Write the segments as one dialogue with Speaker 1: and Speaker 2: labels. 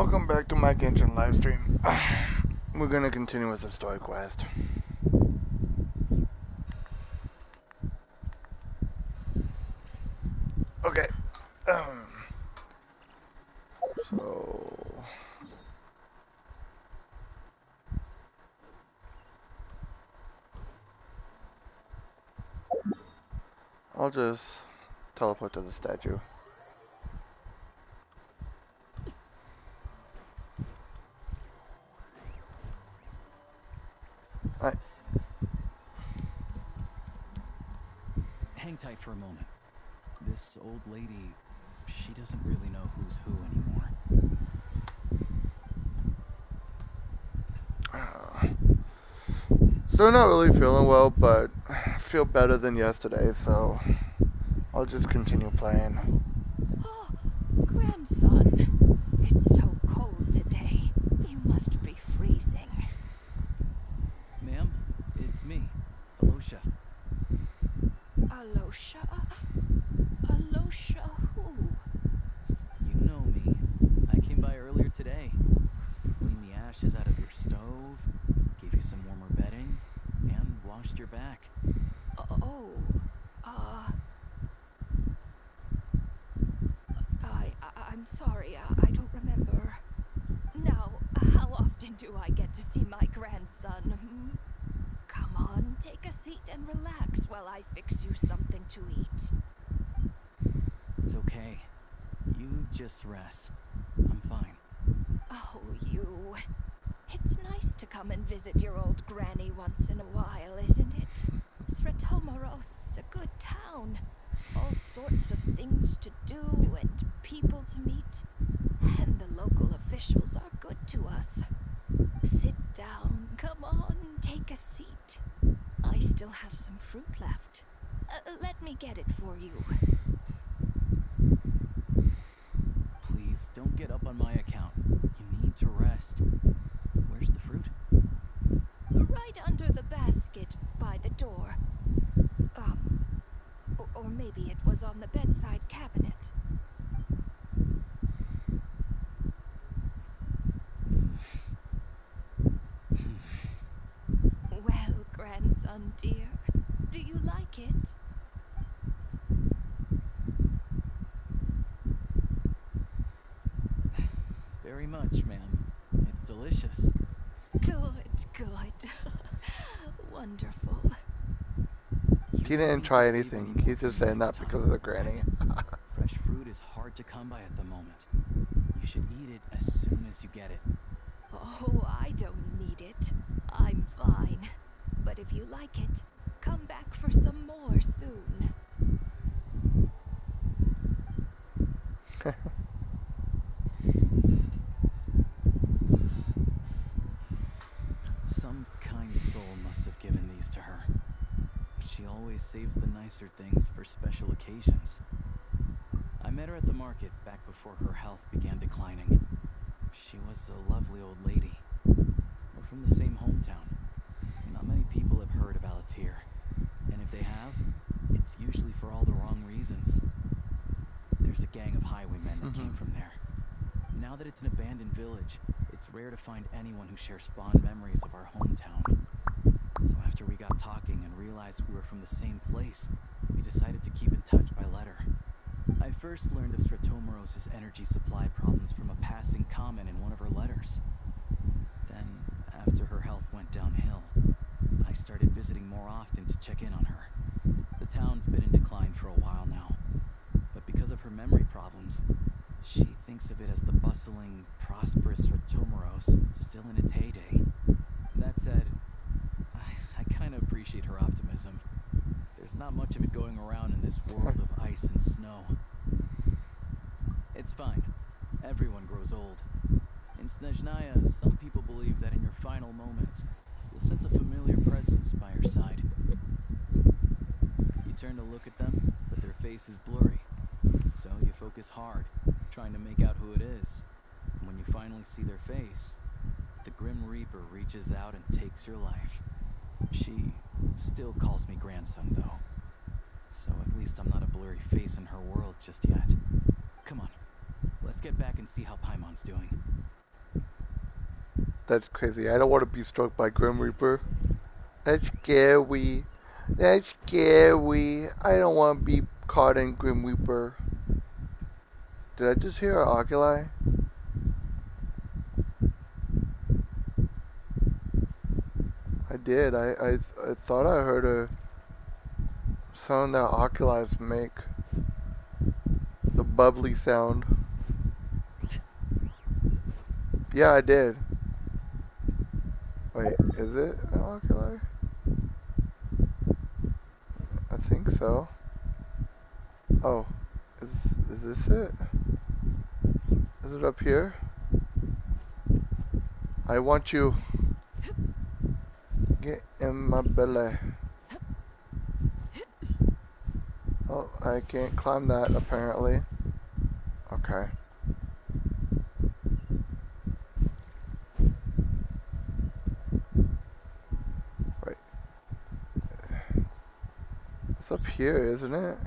Speaker 1: Welcome back to my Genshin livestream. We're gonna continue with the story quest. Okay. So I'll just teleport to the statue. Alright.
Speaker 2: Hang tight for a moment. This old lady, she doesn't really know who's who anymore.
Speaker 1: Still not really feeling well, but I feel better than yesterday, so I'll just continue playing.
Speaker 3: Oh, grandson. It's so cold today. You must be freezing.
Speaker 2: Ma'am, it's me, Alosha.
Speaker 3: Alosha? Alosha who?
Speaker 2: You know me. I came by earlier today. Cleaned the ashes out of your stove, gave you some warmer bedding, and washed your back.
Speaker 3: Oh, I'm sorry, I don't remember. Now, how often do I get to see my grandson? Come on, take a seat and relax while I fix you something to eat.
Speaker 2: It's okay. You just rest. I'm fine.
Speaker 3: Oh, you. It's nice to come and visit your old granny once in a while, isn't it? Sretomaros, a good town. All sorts of things to do and people to meet. And the local officials are good to us. Sit down, come on, take a seat. I still have some fruit left. Let me get it for you.
Speaker 2: Please, don't get up on my account. You need to rest. Where's the fruit?
Speaker 3: Right under the basket by the door. Or maybe it was on the bedside cabinet. Well, grandson dear, do you like it?
Speaker 2: Very much, ma'am. It's delicious.
Speaker 3: Good. Wonderful.
Speaker 1: He didn't try anything. He's just saying that because of the granny.
Speaker 2: Fresh fruit is hard to come by at the moment. You should eat it as soon as you get it.
Speaker 3: Oh, I don't need it. I'm fine. But if you like it, come back for some more soon.
Speaker 2: Some kind soul must have given these to her. But she always saves the nicer things for special occasions. I met her at the market back before her health began declining. She was a lovely old lady. We're from the same hometown. Not many people have heard of Alatir. And if they have, it's usually for all the wrong reasons. There's a gang of highwaymen that came from there. Now that it's an abandoned village, it's rare to find anyone who shares fond memories of our hometown. So after we got talking and realized we were from the same place, we decided to keep in touch by letter. I first learned of Sretomaros' energy supply problems from a passing comment in one of her letters. Then, after her health went downhill, I started visiting more often to check in on her. The town's been in decline for a while now, but because of her memory problems, she thinks of it as the bustling, prosperous Sretomaros still in its heyday. That said, I kind of appreciate her optimism. There's not much of it going around in this world of ice and snow. It's fine. Everyone grows old. In Snezhnaya, some people believe that in your final moments, you'll sense a familiar presence by your side. You turn to look at them, but their face is blurry. So you focus hard, trying to make out who it is. And when you finally see their face, the Grim Reaper reaches out and takes your life. She still calls me grandson, though. So at least I'm not a blurry face in her world just yet. Come on, let's get back and see how Paimon's doing.
Speaker 1: That's crazy. I don't want to be struck by Grim Reaper. That's scary. That's scary. I don't want to be caught in Grim Reaper. Did I just hear an oculi? I did. I thought I heard a sound that oculi make. The bubbly sound. Yeah, I did. Wait, is it an oculi? I think so. Oh, is this it? Is it up here? I want you. Get in my belly. Oh, I can't climb that apparently. Okay. Wait. It's up here, isn't it?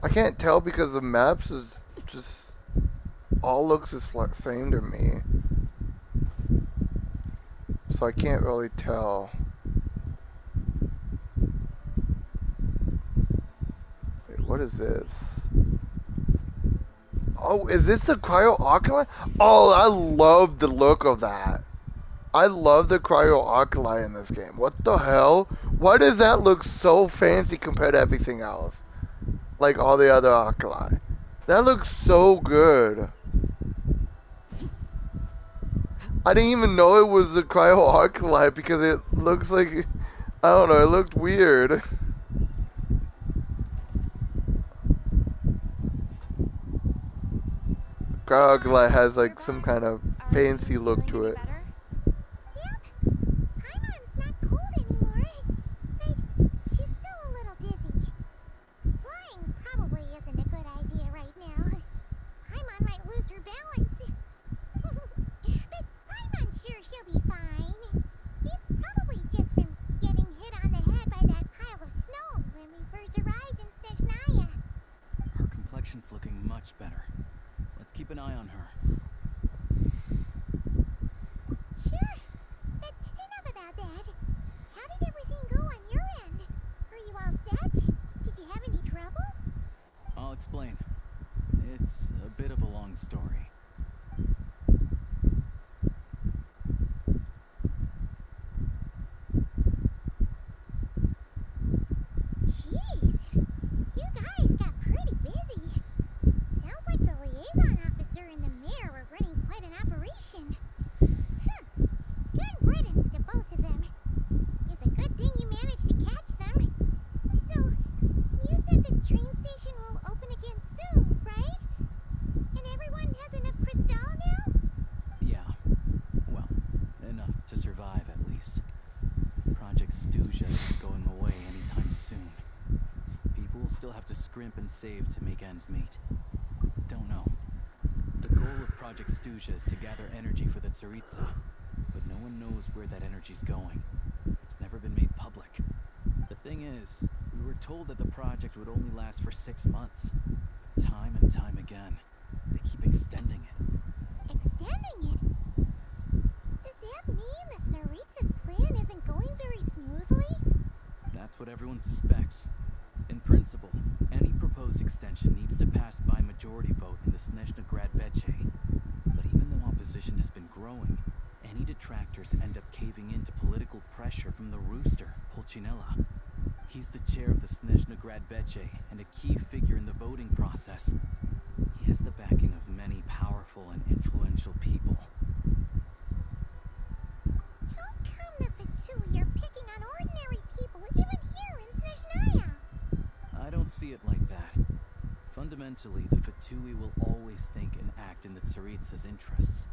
Speaker 1: I can't tell because the maps is just all looks the same to me. So I can't really tell. Wait, what is this? Oh, is this the cryo oculi? Oh, I love the look of that. I love the cryo oculi in this game. What the hell? Why does that look so fancy compared to everything else? Like all the other oculi. That looks so good. I didn't even know it was the cryo oculi because it looks like, I don't know, it looked weird. Cryo oculi has like some kind of fancy look to it.
Speaker 2: Looking much better. Let's keep an eye on her.
Speaker 4: Sure, but enough about that. How did everything go on your end? Are you all set? Did you have any trouble?
Speaker 2: I'll explain. It's a bit of a long story.
Speaker 4: Jeez, you guys got pretty busy. Sounds like the liaison officer and the mayor are running quite an operation. Huh. Good riddance to both of them. It's a good thing you managed to catch them. So, you said the train station will open again soon, right? And everyone has enough crystal now?
Speaker 2: Yeah. Well, enough to survive at least. Project Stuja isn't going away anytime soon. People will still have to scrimp and save to make ends meet. Don't know. The goal of Project Stuja is to gather energy for the Tsaritsa, but no one knows where that energy's going. It's never been made public. The thing is, we were told that the project would only last for 6 months. But time and time again, they keep extending it.
Speaker 4: Extending it? Does that mean the Tsaritsa's plan isn't going very smoothly?
Speaker 2: That's what everyone suspects. In principle, any proposed extension needs to pass by majority vote in the Snezhna Grad Beche. But even though opposition has been growing, any detractors end up caving into political pressure from the rooster, Pulcinella. He's the chair of the Snezhna Grad Beche and a key figure in the voting process. He has the backing of many powerful and influential people.
Speaker 4: How come the Fatui are picking on ordinary people even here in Snezhnaya?
Speaker 2: I don't see it like that. Fundamentally, the Fatui will always think and act in the Tsaritsa's interests.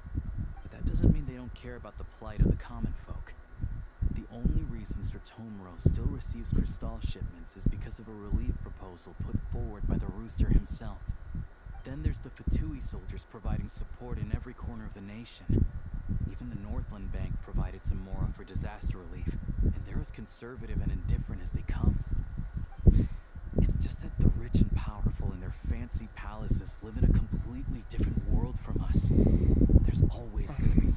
Speaker 2: But that doesn't mean they don't care about the plight of the common folk. The only reason Sertomro still receives crystal shipments is because of a relief proposal put forward by the rooster himself. Then there's the Fatui soldiers providing support in every corner of the nation. Even the Northland Bank provided some mora for disaster relief, and they're as conservative and indifferent as they come. It's just that the rich and powerful in their fancy palaces live in a completely different world from us. There's always going to be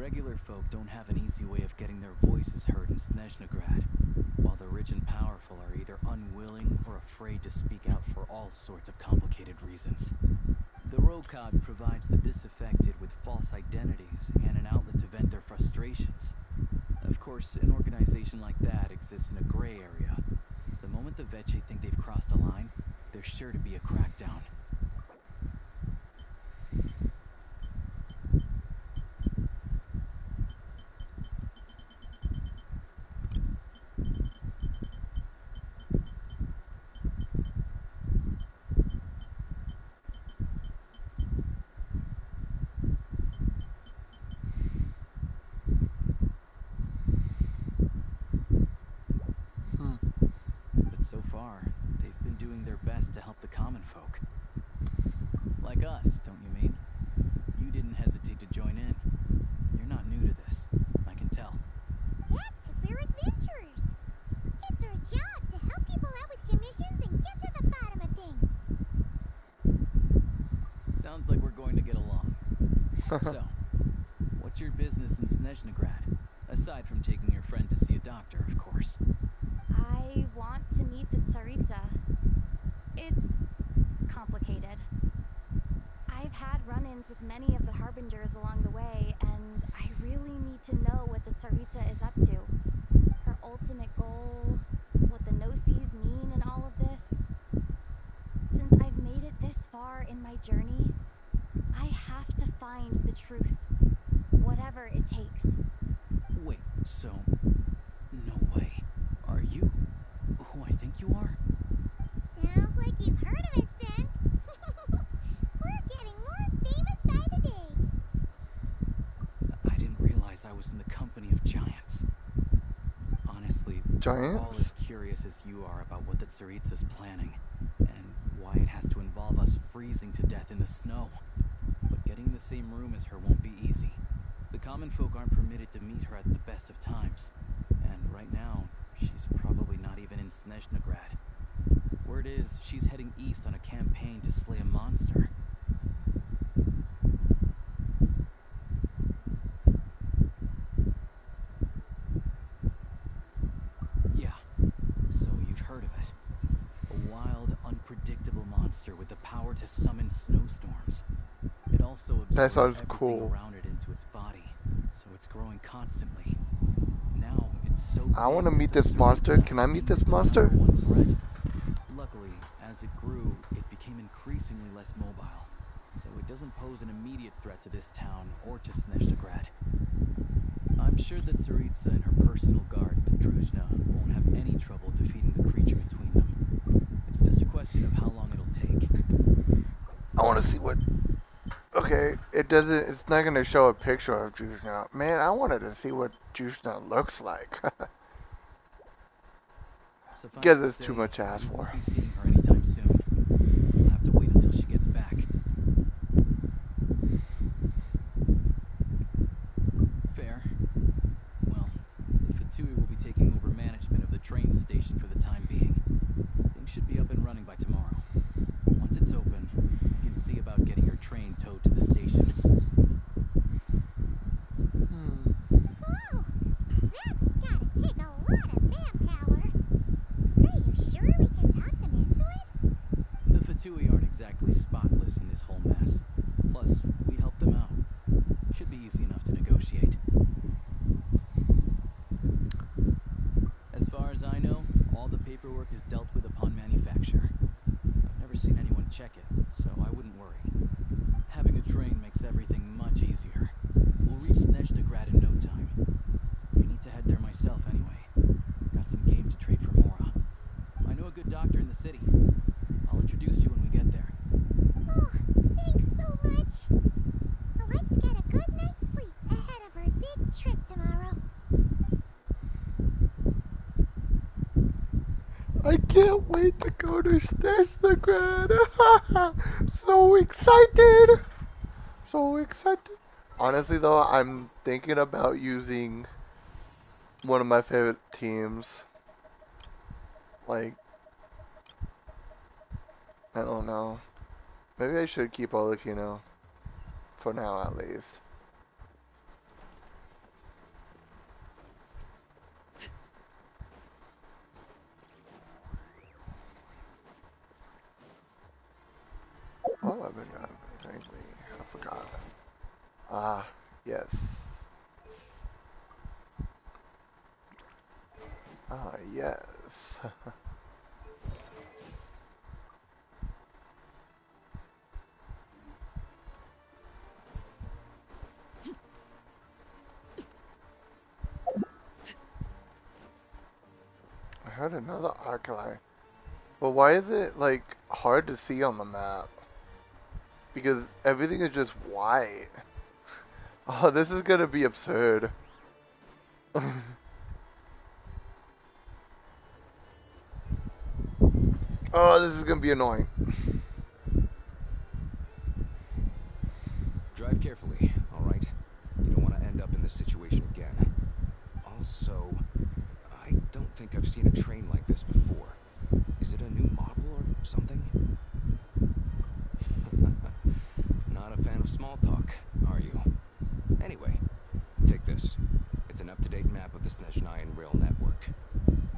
Speaker 2: Regular folk don't have an easy way of getting their voices heard in Snezhnegrad, while the rich and powerful are either unwilling or afraid to speak out for all sorts of complicated reasons. The Rokad provides the disaffected with false identities and an outlet to vent their frustrations. Of course, an organization like that exists in a gray area. The moment the Veche think they've crossed a line, there's sure to be a crackdown. But so far, they've been doing their best to help the common folk. Like us, don't you mean? You didn't hesitate to join in. You're not new to this, I can tell.
Speaker 4: That's because we're adventurers. It's our job to help people out with commissions and get to the bottom of things.
Speaker 2: Sounds like we're going to get along. So, what's your business in Snezhnegrad? Aside from taking your friend to see a doctor, of course.
Speaker 3: I want to meet the Tsaritsa. It's complicated. I've had run-ins with many of the Harbingers along the way, and I really need to know what the Tsaritsa is up to. Her ultimate goal, what the no-sees mean in all of this. Since I've made it this far in my journey, I have to find the truth, whatever it takes.
Speaker 2: Wait, so... no way. Are you who I think you are?
Speaker 4: Sounds like you've heard of us then. We're getting more famous by the day.
Speaker 2: I didn't realize I was in the company of giants. Honestly, we're all
Speaker 1: Giants?
Speaker 2: as curious as you are about what the Tsaritsa's planning, and why it has to involve us freezing to death in the snow. But getting in the same room as her won't be easy. The common folk aren't permitted to meet her at the best of times, and right now, she's probably not even in Snezhnegrad. Word is, she's heading east on a campaign to slay a monster. Yeah, so you've heard of it. A wild, unpredictable monster with the power to summon snowstorms. It also
Speaker 1: That
Speaker 2: absorbs
Speaker 1: sounds
Speaker 2: everything
Speaker 1: cool.
Speaker 2: around it into its body, so it's growing constantly. Now it's so
Speaker 1: I
Speaker 2: big
Speaker 1: want to
Speaker 2: that
Speaker 1: meet
Speaker 2: the
Speaker 1: this monster.
Speaker 2: Tsaritsa
Speaker 1: Can
Speaker 2: has
Speaker 1: I meet
Speaker 2: deemed
Speaker 1: this
Speaker 2: it the
Speaker 1: monster?
Speaker 2: #1 threat. Luckily, as it grew, it became increasingly less mobile, so it doesn't pose an immediate threat to this town or to Snezhnegrad. I'm sure that Tsaritsa and her personal guard, the Druzhna, won't have any trouble defeating the creature between them. It's just a question of how long it'll take.
Speaker 1: I want to see what. Okay, it doesn't. It's not gonna show a picture of Jushna. Man, I wanted to see what Jushna looks like.
Speaker 2: Suffice
Speaker 1: Guess
Speaker 2: to
Speaker 1: it's
Speaker 2: say,
Speaker 1: too much to ask
Speaker 2: we
Speaker 1: for.
Speaker 2: won't be seeing her anytime soon. We'll have to wait until she gets back. Fair. Well, the Fatui will be taking over management of the train station for the time being. Things should be up and running by tomorrow. Once it's open, we can see about getting your train towed to the station.
Speaker 4: Whoa! That's gotta take a lot of manpower. Are you sure we can talk them into it?
Speaker 2: The Fatui aren't exactly spotless in this whole mess. Plus, we help them out. Should be easy enough to negotiate. As far as I know, all the paperwork is dealt with upon manufacture. I've never seen anyone check it, so I wouldn't worry. Having a train makes everything much easier. We'll reach Snezhnegrad in no time. I need to head there myself anyway. Got some game to trade for Mora. I know a good doctor in the city. I'll introduce you when we get there.
Speaker 4: Oh, thanks so much. Let's get a good night's sleep ahead of our big trip tomorrow.
Speaker 1: I can't wait to go to Snezhnegrad. So excited! So excited. Honestly, though, I'm thinking about using one of my favorite teams. Like, I don't know. Maybe I should keep Olakino. For now, at least. Ah, yes. I heard another Arclight. But why is it, like, hard to see on the map? Because everything is just white. Oh, this is gonna be absurd. Oh, this is gonna be annoying.
Speaker 5: Drive carefully, alright? You don't want to end up in this situation again. Also, I don't think I've seen a train like this before. Is it a new model or something? Not a fan of small talk, are you? Anyway, take this. It's an up-to-date map of the Snezhnayan rail network.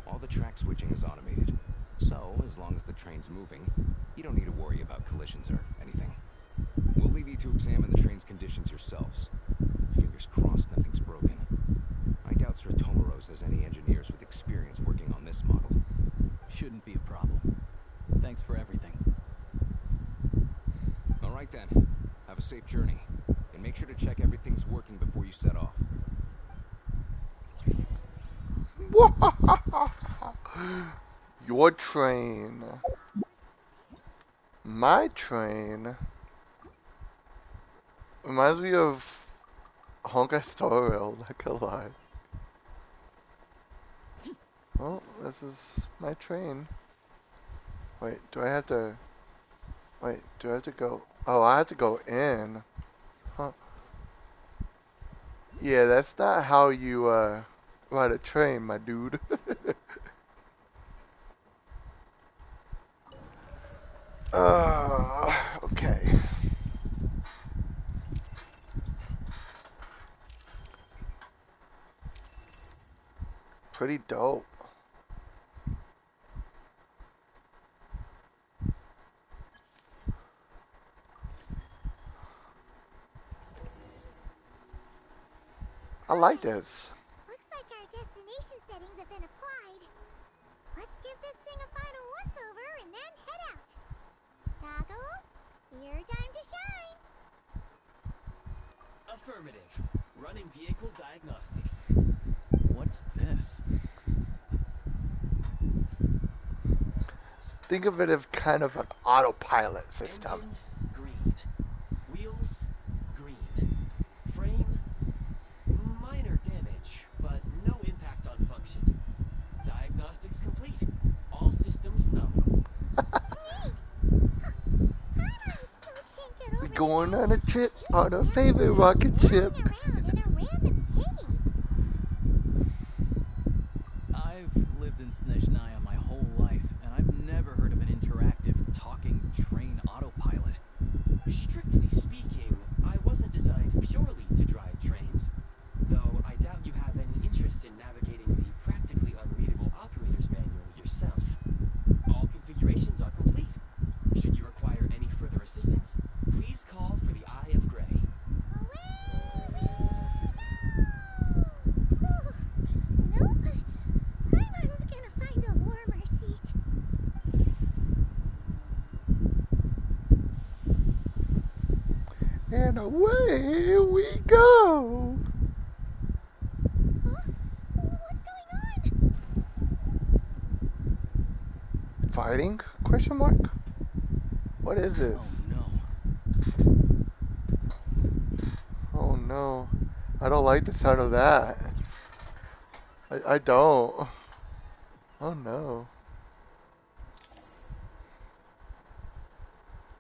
Speaker 5: All the track switching is automated, so as long as the train's moving, you don't need to worry about collisions or anything. We'll leave you to examine the train's conditions yourselves. Fingers crossed nothing's broken. I doubt Sir Tomaros has any engineers with experience working on this model.
Speaker 2: Shouldn't be a problem. Thanks for everything.
Speaker 5: Alright then. Have a safe journey. And make sure to check everything's working before you set off.
Speaker 1: Your train. My train. Reminds me of Honkai Star Rail, not gonna lie. Well, this is my train. Wait, do I have to... Wait, do I have to go... Oh, I have to go in. Huh. Yeah, that's not how you, ride a train, my dude. Okay. Pretty dope. I like this.
Speaker 4: Looks like our destination settings have been applied. Let's give this thing a final once-over and then head out. Goggles, your time to shine.
Speaker 6: Affirmative. Running vehicle diagnostics.
Speaker 2: What's this?
Speaker 1: Think of it as kind of an autopilot system.
Speaker 6: Engine, green. Wheels, green. Frame, minor damage, but no impact on function. Diagnostics complete. All systems nominal.
Speaker 1: We're going on a trip on our favorite rocket ship.
Speaker 4: Around in a random cave.
Speaker 2: I've lived in Snezhnaya my whole life, and I've never heard of an interactive talking train autopilot.
Speaker 6: Strictly speaking, I wasn't designed purely to drive trains. Though I doubt you have any interest in navigating the practically unreadable operator's manual yourself. All configurations are complete. Should you require any further assistance, please call for the Eye of Grey.
Speaker 4: Nope. Paimon's gonna find a warmer seat.
Speaker 1: And away we go.
Speaker 4: Huh? What's going on?
Speaker 1: Fighting? Question mark? What is this?
Speaker 2: Oh no.
Speaker 1: Oh no. I don't like the sound of that. I don't. Oh no.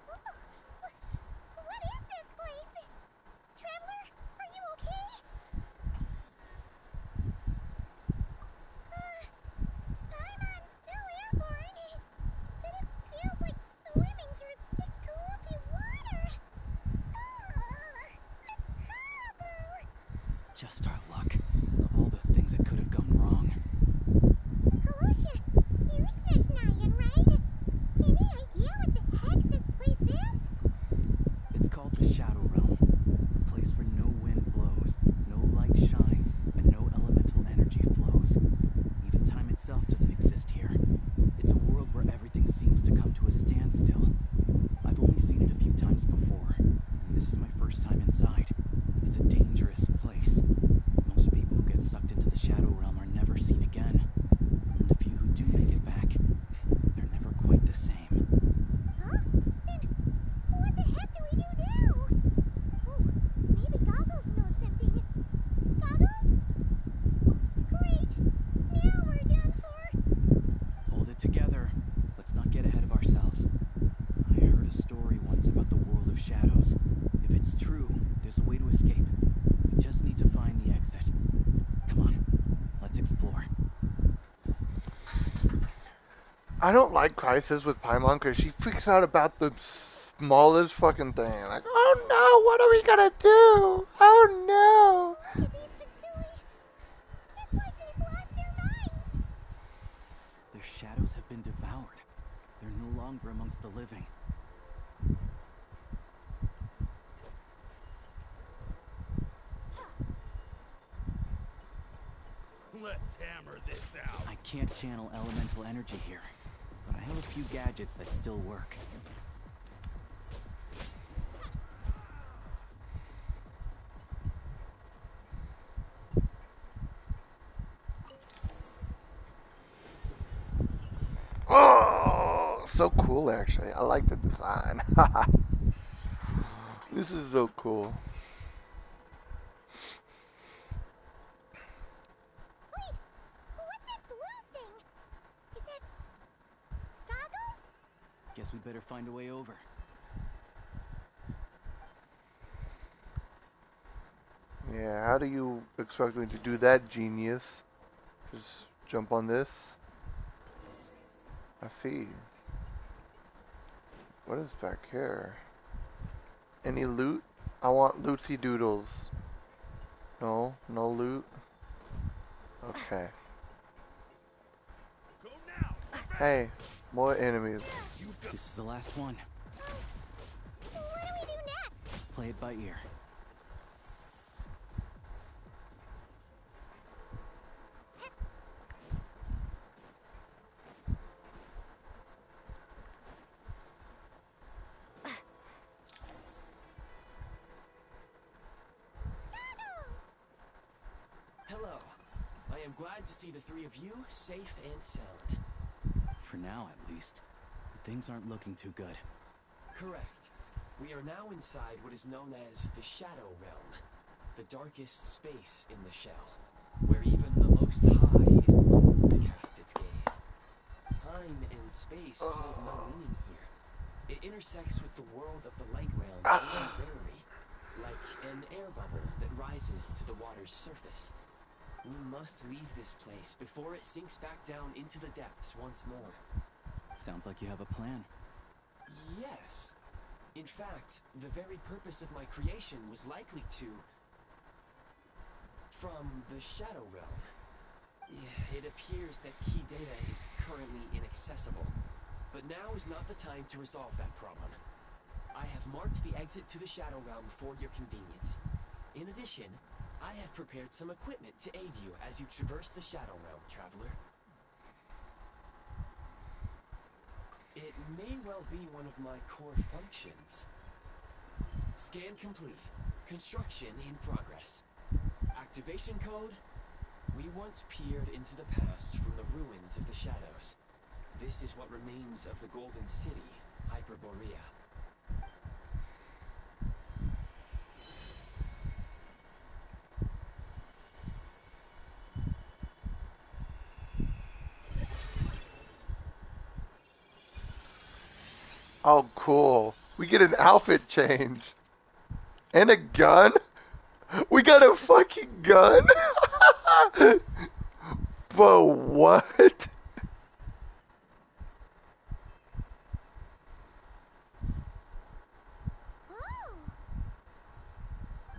Speaker 4: What is this place? Traveler, are you okay? Paimon's still airborne, but it feels like swimming through thick, gloopy water. That's horrible.
Speaker 2: Just our luck. Of all the things that could have gone wrong.
Speaker 4: Halosha, you're Snezhnayan, right? Any idea what the heck this place is?
Speaker 2: It's called the Shadow Realm. A place where no wind blows, no light shines, and no elemental energy flows. Even time itself
Speaker 1: I don't like Crisis with Paimon because she freaks out about the smallest fucking thing. Like, oh no, what are we gonna do? Oh
Speaker 4: Look at these Fatui. It's like they've lost their minds.
Speaker 2: Their shadows have been devoured. They're no longer amongst the living.
Speaker 7: Let's hammer this out.
Speaker 2: I can't channel elemental energy here, but I have a few gadgets that still work.
Speaker 1: no! Oh, so cool actually. I like the design. This is so cool.
Speaker 4: Wait, what's that blue thing? Is that goggles?
Speaker 2: Guess we better find a way over.
Speaker 1: Yeah, how do you expect me to do that, genius? Just jump on this? I see. What is back here? Any loot? I want lootsy doodles. No, no loot. Okay.
Speaker 7: Go now.
Speaker 1: Hey, more enemies.
Speaker 2: This is the last one.
Speaker 4: What do we do next?
Speaker 2: Play it by ear.
Speaker 6: Hello. I am glad to see the three of you safe and sound.
Speaker 2: For now, at least. Things aren't looking too good.
Speaker 6: Correct. We are now inside what is known as the Shadow Realm, the darkest space in the shell, where even the Most High is loath to cast its gaze. Time and space hold no meaning here. It intersects with the world of the Light Realm very rarely, like an air bubble that rises to the water's surface. We must leave this place before it sinks back down into the depths once more.
Speaker 2: Sounds like you have a plan.
Speaker 6: Yes. In fact, the very purpose of my creation was likely to... from the Shadow Realm. It appears that key data is currently inaccessible, but now is not the time to resolve that problem. I have marked the exit to the Shadow Realm for your convenience. In addition, I have prepared some equipment to aid you as you traverse the Shadow Realm, traveler. It may well be one of my core functions. Scan complete. Construction in progress. Activation code? We once peered into the past from the ruins of the shadows. This is what remains of the Golden City, Hyperborea.
Speaker 1: Oh, cool. We get an outfit change. And a gun? We got a fucking gun? But what?
Speaker 4: Oh,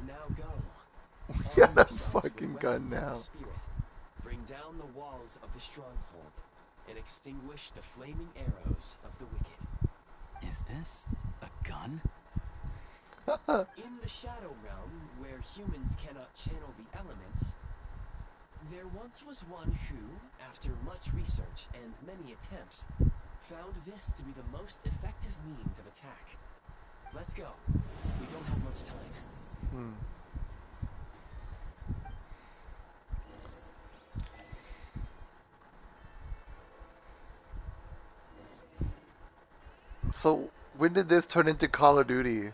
Speaker 6: Now go.
Speaker 1: We got
Speaker 6: Arm
Speaker 1: a
Speaker 6: yourselves with
Speaker 1: fucking gun
Speaker 6: weapons of
Speaker 1: now.
Speaker 6: the spirit. Bring down the walls of the stronghold and extinguish the flaming arrows of the wicked.
Speaker 2: Is this a gun?
Speaker 6: In the Shadow Realm, where humans cannot channel the elements, there once was one who, after much research and many attempts, found this to be the most effective means of attack. Let's go. We don't have much time.
Speaker 1: So, when did this turn into Call of Duty?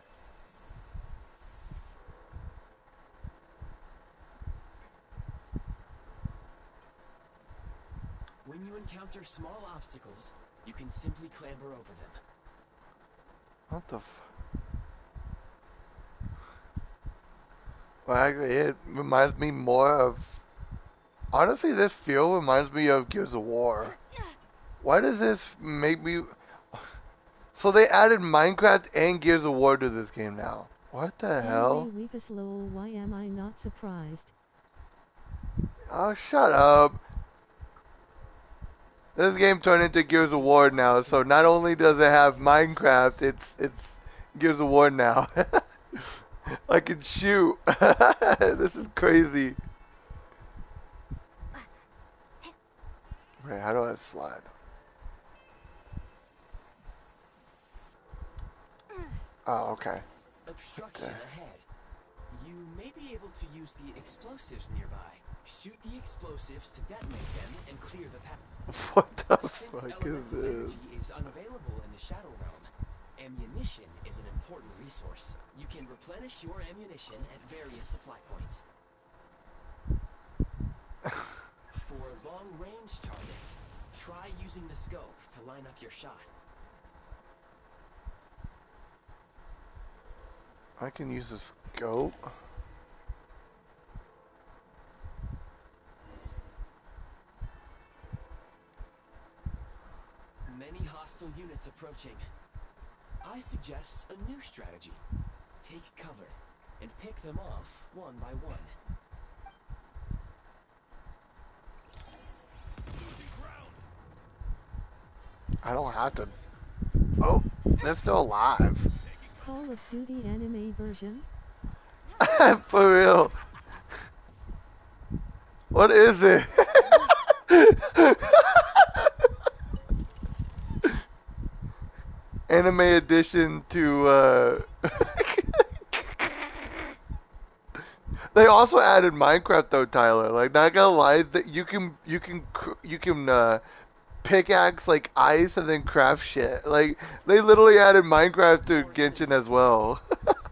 Speaker 6: When you encounter small obstacles, you can simply clamber over them.
Speaker 1: What the f... Well, it reminds me more of... Honestly, this feel reminds me of Gears of War. Why does this make me... So they added Minecraft and Gears of War to this game now. What the hell?
Speaker 8: Anime Weefus lol, why am I not surprised?
Speaker 1: Oh, shut up. This game turned into Gears of War now, so not only does it have Minecraft, it's Gears of War now. I can shoot. This is crazy. Wait, how do I slide? Oh, okay.
Speaker 6: Obstruction ahead. You may be able to use the explosives nearby. Shoot the explosives to detonate them and clear the path.
Speaker 1: What the
Speaker 6: Since
Speaker 1: fuck is
Speaker 6: elemental
Speaker 1: this?
Speaker 6: energy is unavailable in the Shadow Realm, ammunition is an important resource. You can replenish your ammunition at various supply points. For long-range targets, try using the scope to line up your shot.
Speaker 1: I can use the scope.
Speaker 6: Many hostile units approaching. I suggest a new strategy. Take cover and pick them off one by one.
Speaker 1: I don't have to. Oh, they're still alive.
Speaker 8: Call of Duty anime version?
Speaker 1: For real. What is it? Anime edition to They also added Minecraft though, Tyler. Like, not gonna lie, that you can pickaxe like ice and then craft shit. Like, they literally added Minecraft to Genshin as well.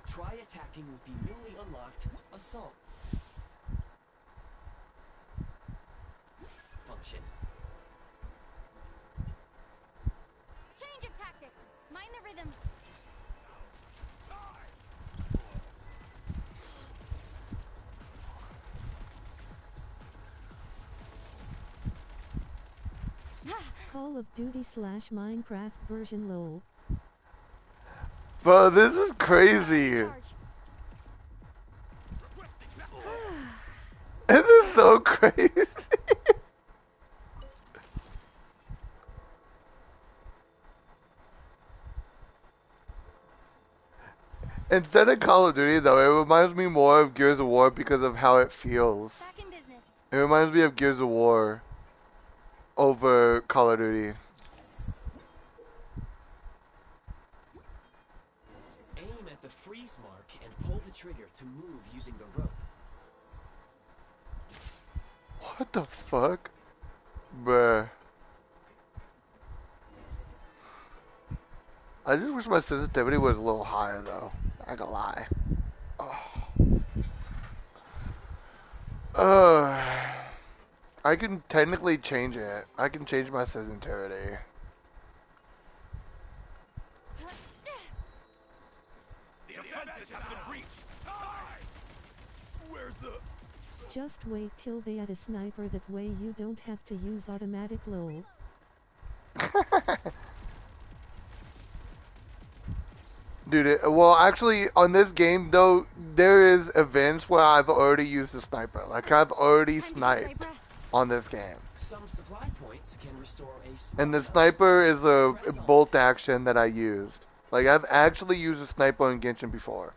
Speaker 6: Try attacking with the newly unlocked assault function.
Speaker 4: Change of tactics. Mind the rhythm.
Speaker 8: Call of Duty / Minecraft version lol.
Speaker 1: Bro, this is crazy. This is so crazy. Instead of Call of Duty, though, it reminds me more of Gears of War because of how it feels.
Speaker 4: Back in business.
Speaker 1: It reminds me of Gears of War over Call of Duty.
Speaker 6: Aim at the freeze mark and pull the trigger to move using the rope.
Speaker 1: What the fuck? Bruh. I just wish my sensitivity was a little higher, though. I gonna lie. I can technically change it. I can change my sensitivity.
Speaker 7: The defenses have been breached. Where's the...
Speaker 8: Just wait till they add a sniper, that way you don't have to use automatic lol.
Speaker 1: Dude, well, actually, on this game, though, there is events where I've already used the sniper. Like, I've already sniped on this game.
Speaker 6: Some supply points can restore a
Speaker 1: And the sniper is a bolt action that I used. Like, I've actually used a sniper in Genshin before.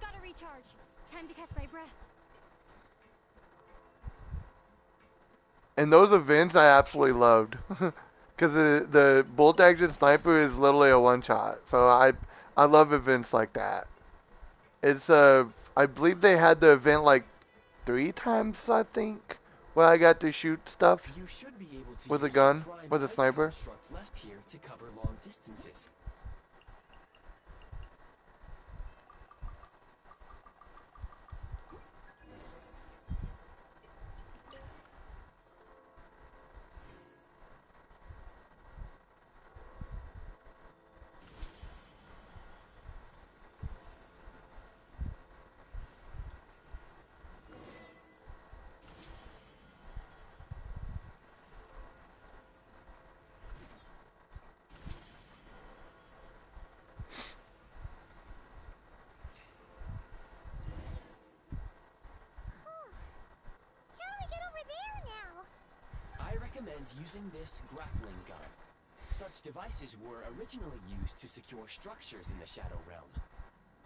Speaker 4: Gotta recharge. Time to catch my breath.
Speaker 1: And those events I absolutely loved. Because the bolt action sniper is literally a one-shot. So I love events like that. It's I believe they had the event like 3 times, I think, where I got to shoot stuff
Speaker 6: You should be able to
Speaker 1: with a
Speaker 6: use
Speaker 1: gun,
Speaker 6: the prime
Speaker 1: with a
Speaker 6: ice
Speaker 1: sniper.
Speaker 6: construct left here to cover long distances. recommend using this grappling gun. Such devices were originally used to secure structures in the Shadow Realm.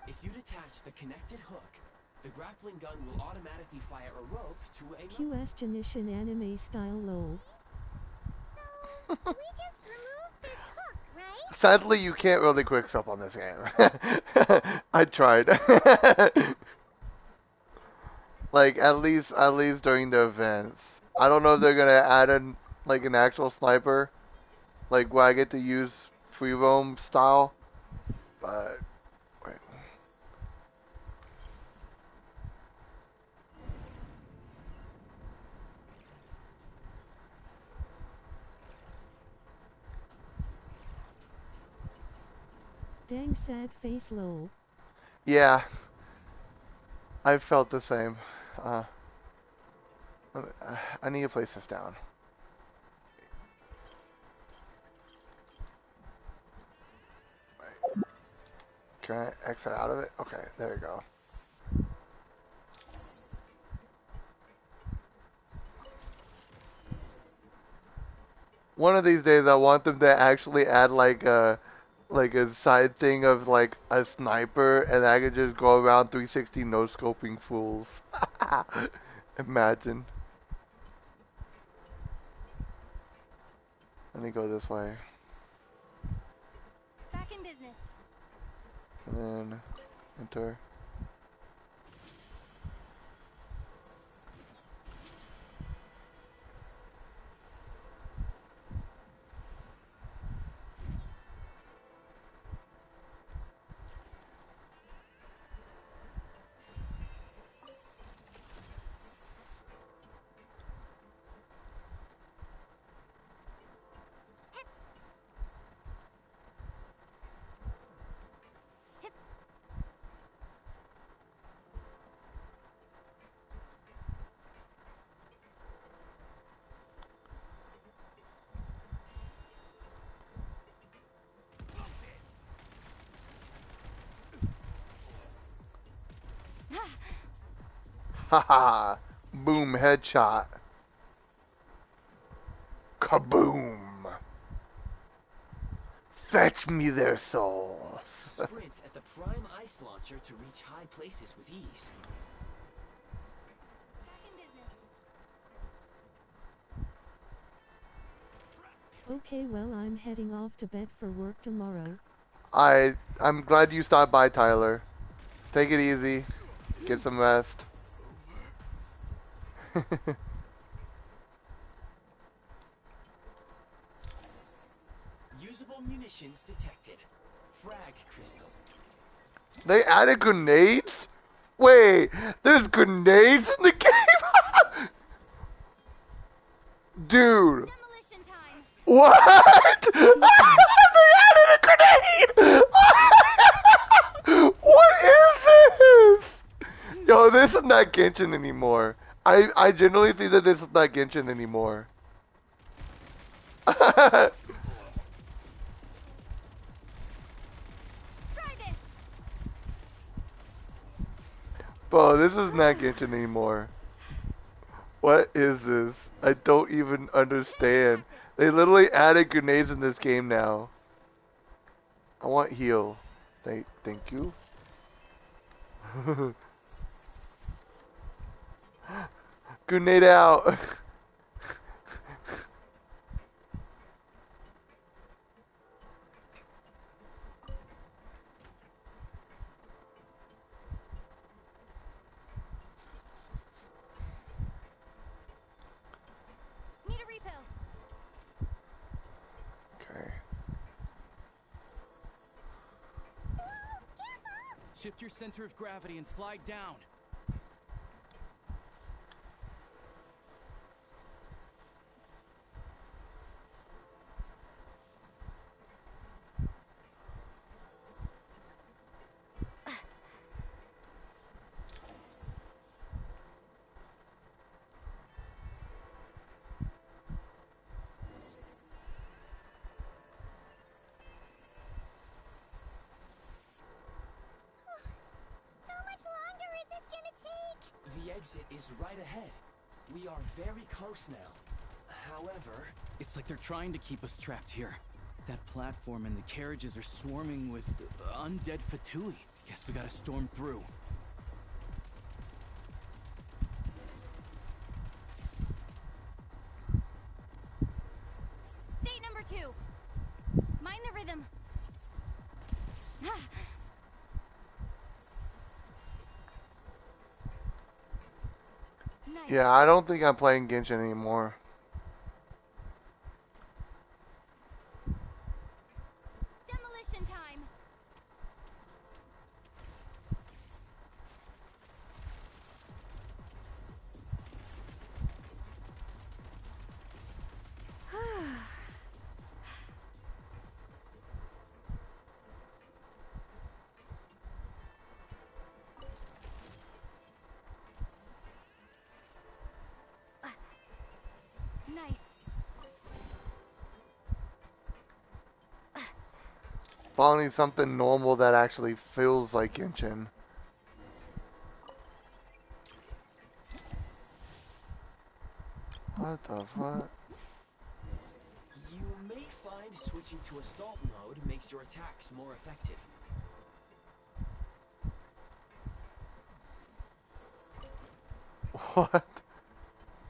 Speaker 6: If you detach the connected hook, the grappling gun will automatically fire a rope to a...
Speaker 8: Question anime style lol.
Speaker 4: So, we just removed this hook, right?
Speaker 1: Sadly, you can't really quick stop on this game. I tried. Like at least during the events. I don't know if they're gonna add in like an actual sniper, like where I get to use free roam style. But wait.
Speaker 8: Dang sad face lol.
Speaker 1: Yeah, I felt the same. Uh, I need to place this down. Can I exit out of it? Okay, there we go. One of these days, I want them to actually add like a side thing of like a sniper, and I could just go around 360 no scoping fools. Imagine. Let me go this way,
Speaker 4: Back in business.
Speaker 1: and then enter. Haha! Boom, headshot. Kaboom! Fetch me their souls.
Speaker 6: Sprint at the prime ice launcher to reach high places with ease.
Speaker 4: Back in business.
Speaker 8: Okay, well, I'm heading off to bed for work tomorrow.
Speaker 1: I'm glad you stopped by, Tyler. Take it easy. Get some rest.
Speaker 6: Usable munitions detected. Frag crystal.
Speaker 1: They added grenades? Wait, there's grenades in the game? Dude.
Speaker 4: Demolition time.
Speaker 1: What? They added a grenade! What is this? Yo, this is not Genshin anymore. I generally think that this is not Genshin anymore.
Speaker 4: Try this.
Speaker 1: Bro, this is not Genshin anymore. What is this? I don't even understand. They literally added grenades in this game now. I want heal. Thank you. Grenade out.
Speaker 4: Need a refill.
Speaker 1: Okay.
Speaker 2: Shift your center of gravity and slide down.
Speaker 4: How much longer is this gonna take?
Speaker 6: The exit is right ahead. We are very close now. However,
Speaker 2: It's like they're trying to keep us trapped here. That platform and the carriages are swarming with undead Fatui. Guess we gotta storm through.
Speaker 4: State number 2. Mind the rhythm. Nice.
Speaker 1: Yeah, I don't think I'm playing Genshin anymore.
Speaker 4: Demolition time. Nice.
Speaker 1: Finally something normal that actually feels like Genshin. What the fuck?
Speaker 6: you may find switching to assault mode makes your attacks more effective.
Speaker 1: What?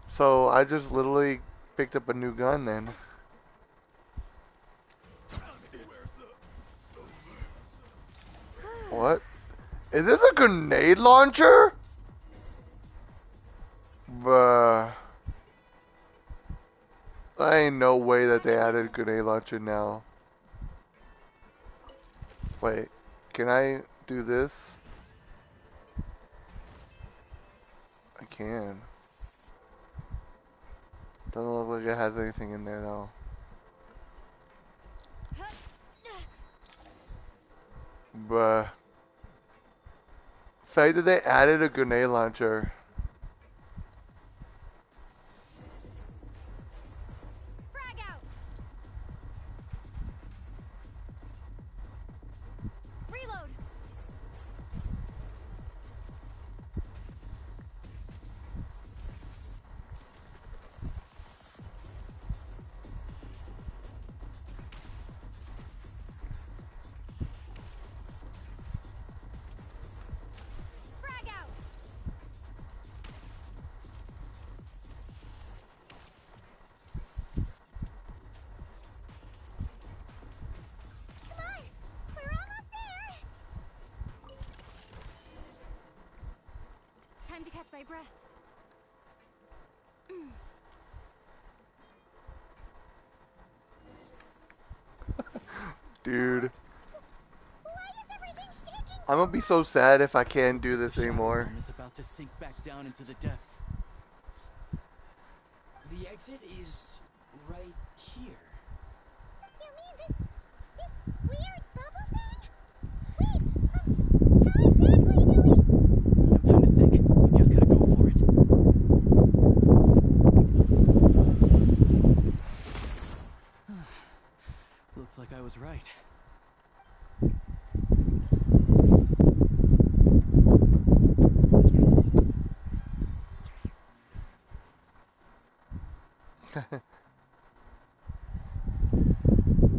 Speaker 1: So I just literally picked up a new gun then. What? Is this a grenade launcher? Bruh. There ain't no way that they added a grenade launcher now. Wait, can I do this? I can. Doesn't look like it has anything in there though. Bruh. Fact that they added a grenade launcher.
Speaker 4: Frag out. Reload. Frag out. Come on. We're almost there. Time to catch my breath.
Speaker 1: Dude.
Speaker 4: Why is everything shaking?
Speaker 1: I'm gonna be so sad if I can't do this
Speaker 2: The shadow
Speaker 1: anymore.
Speaker 2: realm is about to sink back down into the depths.
Speaker 6: The exit is right here.
Speaker 4: You mean this weird bubble thing? Wait, how exactly do we...
Speaker 2: No time to think. We just gotta go for it. Looks like I was right.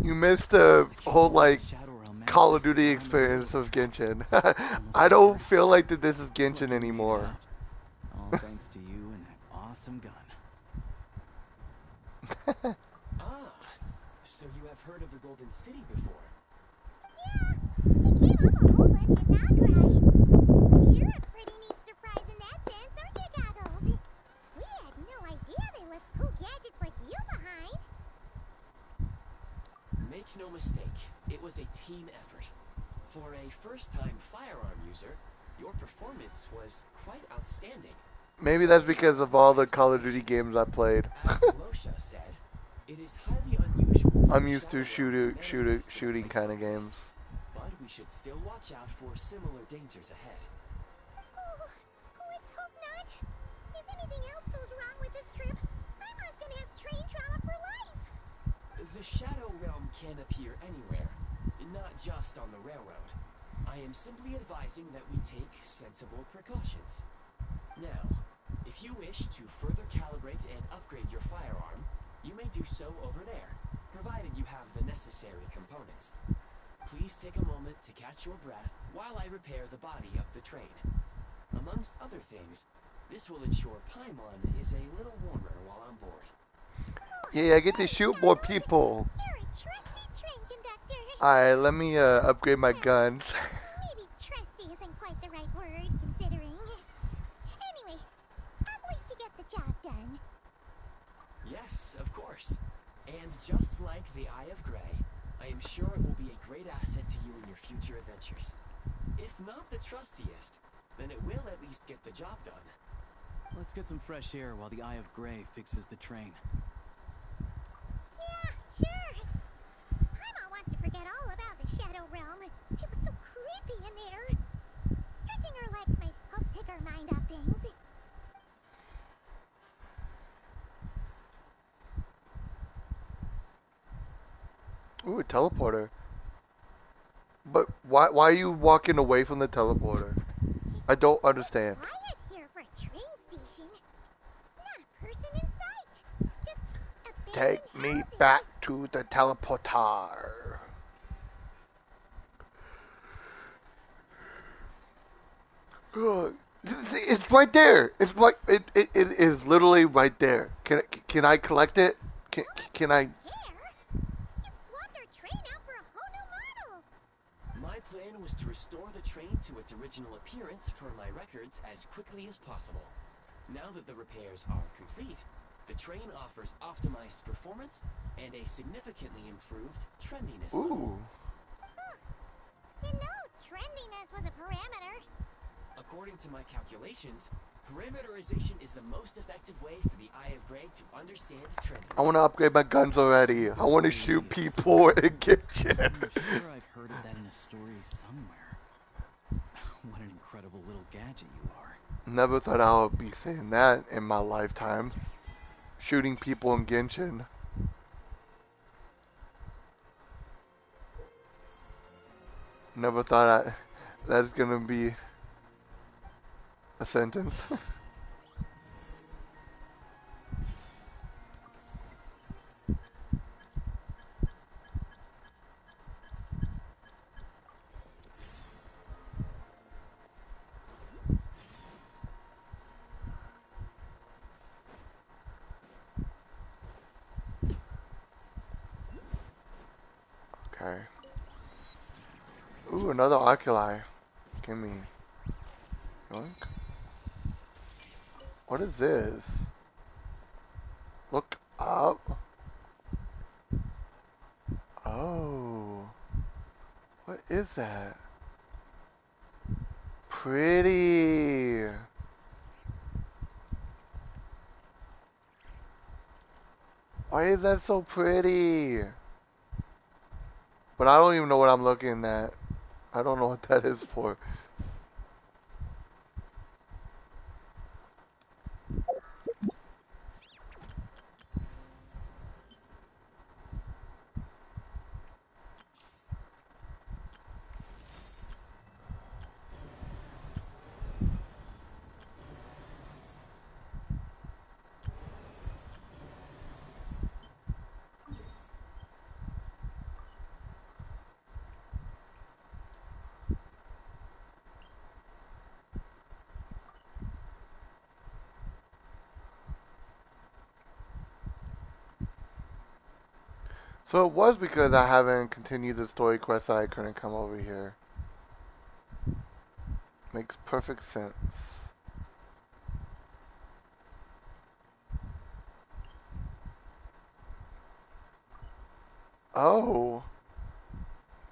Speaker 1: You missed the whole like
Speaker 2: Shadow realm
Speaker 1: Call of
Speaker 2: manifests
Speaker 1: Duty
Speaker 2: around the
Speaker 1: experience
Speaker 2: railroad
Speaker 1: of
Speaker 2: tracks.
Speaker 1: Genshin.
Speaker 2: Almost
Speaker 1: I don't
Speaker 2: like
Speaker 1: feel like that this is
Speaker 2: Lucky we
Speaker 1: Genshin
Speaker 2: made it
Speaker 1: anymore.
Speaker 2: out. All thanks to you and that awesome gun.
Speaker 6: Ah, so you have heard of the Golden City before?
Speaker 4: Yeah, it came up a whole bunch in that crash. You're a pretty neat surprise in that sense, aren't you, Goggles? We had no idea they left cool gadgets like you behind.
Speaker 6: Make no mistake, it was a team effort. For a first-time firearm user, your performance was quite outstanding.
Speaker 1: Maybe that's because of all the Call of Duty games I played.
Speaker 6: As Losha said, it is highly unusual for
Speaker 1: I'm
Speaker 6: the
Speaker 1: used to
Speaker 6: Shadow Realm to manifest in a
Speaker 1: shooting
Speaker 6: place
Speaker 1: kind of
Speaker 6: like this,
Speaker 1: games.
Speaker 6: but we should still watch out for similar dangers ahead.
Speaker 4: Oh, let's hope not. If anything else goes wrong with this trip, Paimon's gonna have train trauma for life.
Speaker 6: The Shadow Realm can appear anywhere, not just on the railroad. I am simply advising that we take sensible precautions. Now, if you wish to further calibrate and upgrade your firearm, so over there, provided you have the necessary components. Please take a moment to catch your breath while I repair the body of the train. Amongst other things, this will ensure Paimon is a little warmer while on board.
Speaker 1: Yeah, I get to shoot more people.
Speaker 4: You're a trusty train conductor.
Speaker 1: Alright, let me upgrade my guns.
Speaker 4: Maybe trusty isn't quite the right word, considering. Anyway, at least you get the job done.
Speaker 6: Yes, of course. And just like the Eye of Grey, I am sure it will be a great asset to you in your future adventures. If not the trustiest, then it will at least get the job done.
Speaker 2: Let's get some fresh air while the Eye of Grey fixes the train.
Speaker 4: Yeah, sure. Paimon wants to forget all about the Shadow Realm. It was so creepy in there. Stretching her legs might help take her mind off things.
Speaker 1: Ooh, a teleporter. But why are you walking away from the teleporter? I don't understand.
Speaker 4: Quiet here for a train station. Not a person in sight. Just abandoned
Speaker 1: Take me
Speaker 4: houses.
Speaker 1: back to the teleporter. Ugh. See, it's right there. It's right. It is literally right there. Can I collect it? Can I?
Speaker 4: Here? You've swapped our train out for a whole new model.
Speaker 6: My plan was to restore the train to its original appearance per my records as quickly as possible. Now that the repairs are complete, the train offers optimized performance and a significantly improved trendiness level.
Speaker 1: Ooh.
Speaker 4: Didn't know trendiness was a parameter.
Speaker 6: According to my calculations, parameterization is the most effective way for the Eye of Grey to understand trendiness.
Speaker 1: I want to upgrade my guns already. I want to shoot people in Genshin.
Speaker 2: I'm sure I've heard of that in a story somewhere. What an incredible little gadget you are.
Speaker 1: Never thought I would be saying that in my lifetime. Shooting people in Genshin. Never thought that's gonna be a sentence. Okay. Ooh, another oculi. Gimme. Yoink. What is this? Look up. Oh. What is that? Pretty. Why is that so pretty? But I don't even know what I'm looking at. I don't know what that is for. So it was because I haven't continued the story quest that I couldn't come over here. Makes perfect sense. Oh.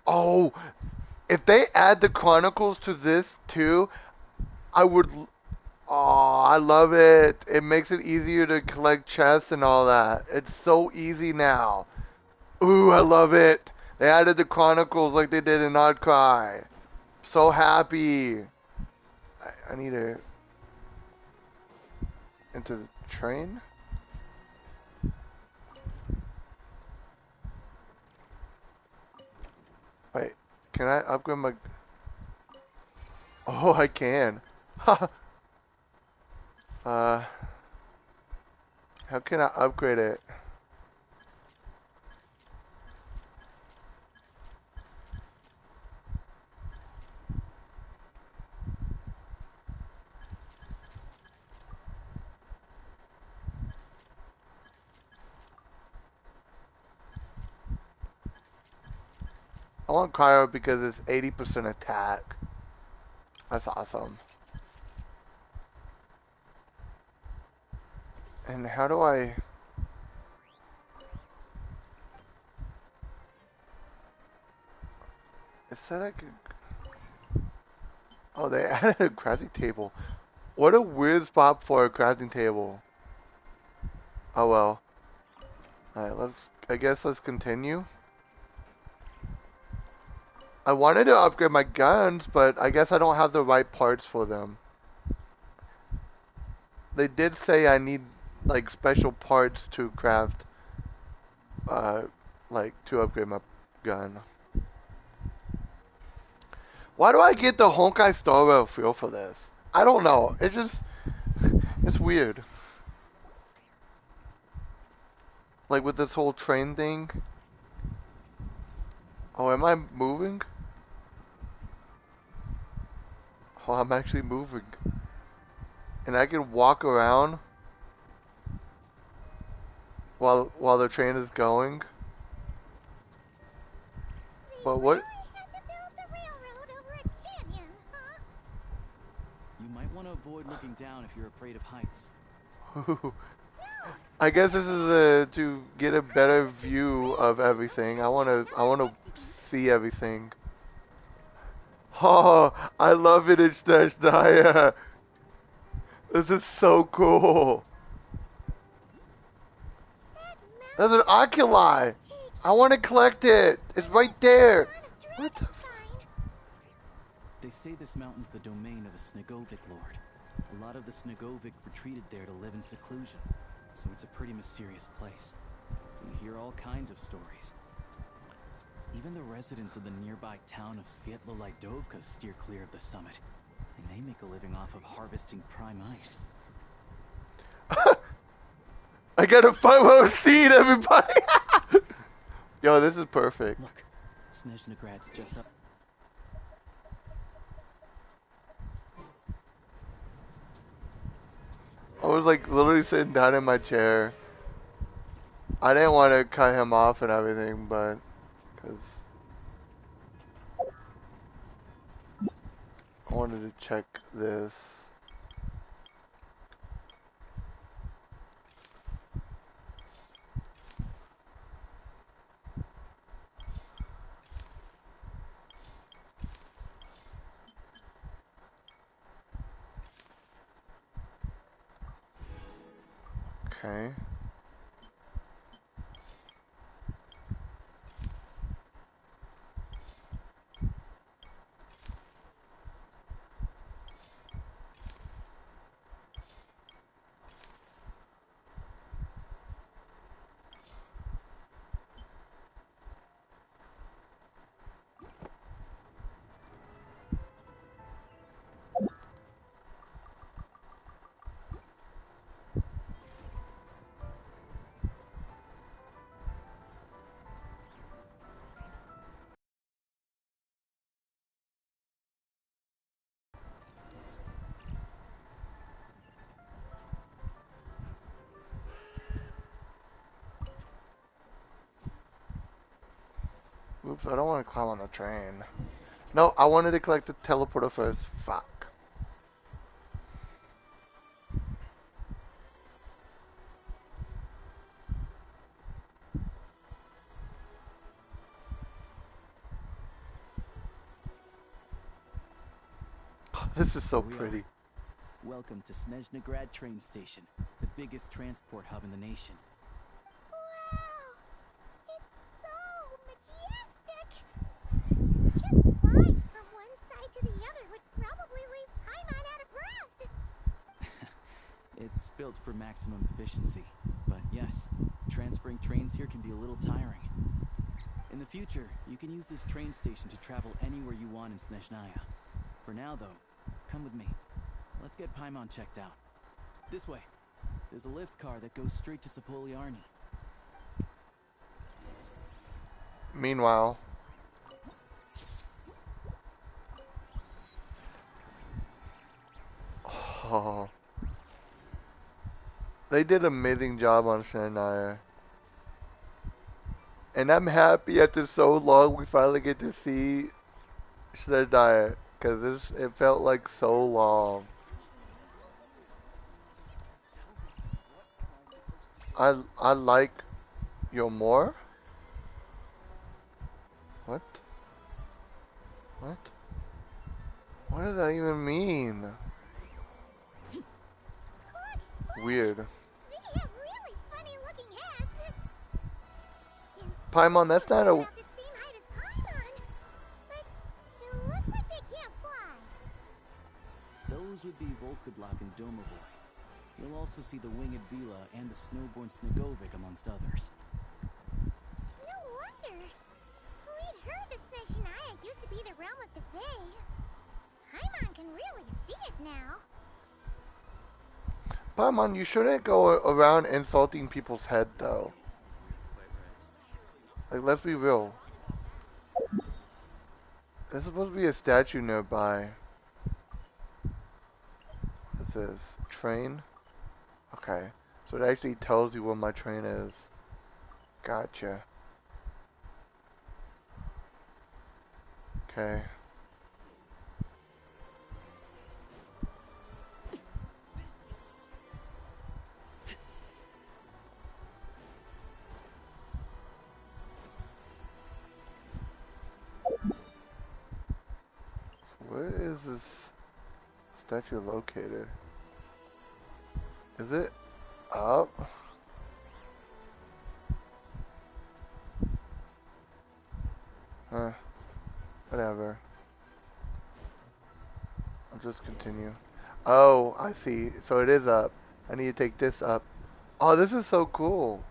Speaker 1: Oh, if they add the Chronicles to this too, I would. Oh, I love it. It makes it easier to collect chests and all that. It's so easy now. Ooh, I love it. They added the Chronicles like they did in Outcry. So happy. I need to into the train. Wait, can I upgrade my? Oh, I can. How can I upgrade it? want cryo because it's 80% attack. That's awesome. And how do I... It said I could... Oh, they added a crafting table. What a weird spot for a crafting table. Oh well. Alright, I guess let's continue. I wanted to upgrade my guns, but I guess I don't have the right parts for them. They did say I need, like, special parts to craft, like, to upgrade my gun. Why do I get the Honkai Star Rail feel for this? I don't know. It's just, it's weird. Like with this whole train thing. Oh, am I moving? Oh, I'm actually moving. And I can walk around while the train is going. But what?
Speaker 4: Had to build the railroad over a canyon, huh?
Speaker 2: You might want to avoid looking down if you're afraid of heights.
Speaker 1: I guess this is to get a better view of everything. I wanna see everything. Oh, I love it in Snezhnaya. This is so cool. There's an oculi. I want to collect it. It's right there. What the
Speaker 2: They say this mountain's the domain of a Snegovic lord. A lot of the Snegovic retreated there to live in seclusion, so it's a pretty mysterious place. You hear all kinds of stories. Even the residents of the nearby town of Svietlo-Lidovka steer clear of the summit, and they make a living off of harvesting prime ice.
Speaker 1: I got a 5-0 seed, everybody. Yo, this is perfect.
Speaker 2: Look, Snezhnagrad's just up.
Speaker 1: I was like literally sitting down in my chair. I didn't want to cut him off and everything, but because I wanted to check this. Okay. Oops, I don't want to climb on the train. No, I wanted to collect the teleporter first. Fuck. This is so
Speaker 2: Here we are.
Speaker 1: pretty.
Speaker 2: Welcome to Snezhnagrad train station, the biggest transport hub in the nation.
Speaker 4: Wow! It's so majestic! Just flying from one side to the other would probably leave Paimon out of breath!
Speaker 2: It's built for maximum efficiency, but yes, transferring trains here can be a little tiring. In the future, you can use this train station to travel anywhere you want in Snezhnaya. For now, though, come with me. Let's get Paimon checked out. This way. There's a lift car that goes straight to Sapoliarni.
Speaker 1: Meanwhile, oh, they did an amazing job on Shania. And I'm happy after so long we finally get to see Shreddiah. Because it felt like so long. I like your more? What? What? What does that even mean? Weird.
Speaker 4: They have really funny looking heads. And
Speaker 1: Paimon, that's not a...
Speaker 4: about the same height as Paimon. But it looks like they can't fly.
Speaker 2: Those would be Volkudlak and Domovoy. You'll also see the winged Vila and the snowborn Snegovic amongst others.
Speaker 4: No wonder. We'd heard that Snezhnaya used to be the realm of the Fae. Paimon can really see it now.
Speaker 1: Paimon, you shouldn't go around insulting people's head, though. Like, let's be real. There's supposed to be a statue nearby. What's this? Train? Okay. So it actually tells you where my train is. Gotcha. Okay. So where is this statue located? Is it up? Huh. Whatever. I'll just continue. Oh, I see. So it is up. I need to take this up. Oh, this is so cool.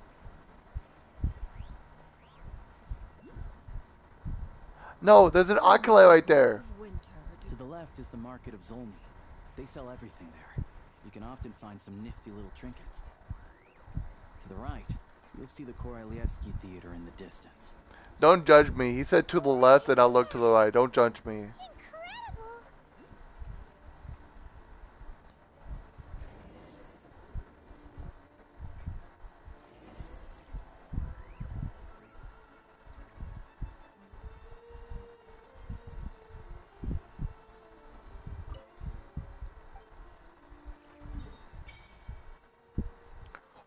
Speaker 1: No, there's an Oculi right there.
Speaker 2: To the left is the Market of Zolny. They sell everything there. You can often find some nifty little trinkets. To the right, you'll see the Korolievsky Theater in the distance.
Speaker 1: Don't judge me. He said to the left and I'll look to the right. Don't judge me.
Speaker 4: Incredible.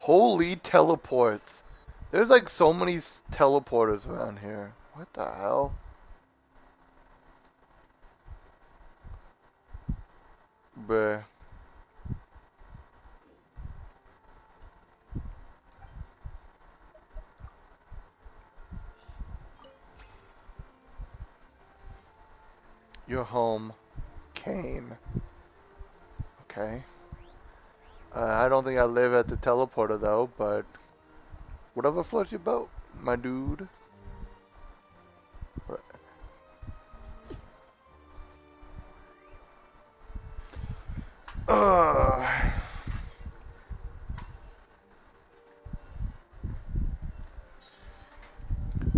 Speaker 1: Holy teleports. There's like so many teleporters around here. What the hell? Bruh. You're home. Kane. Okay. I don't think I live at the teleporter though, but whatever floats your boat, my dude. Ugh.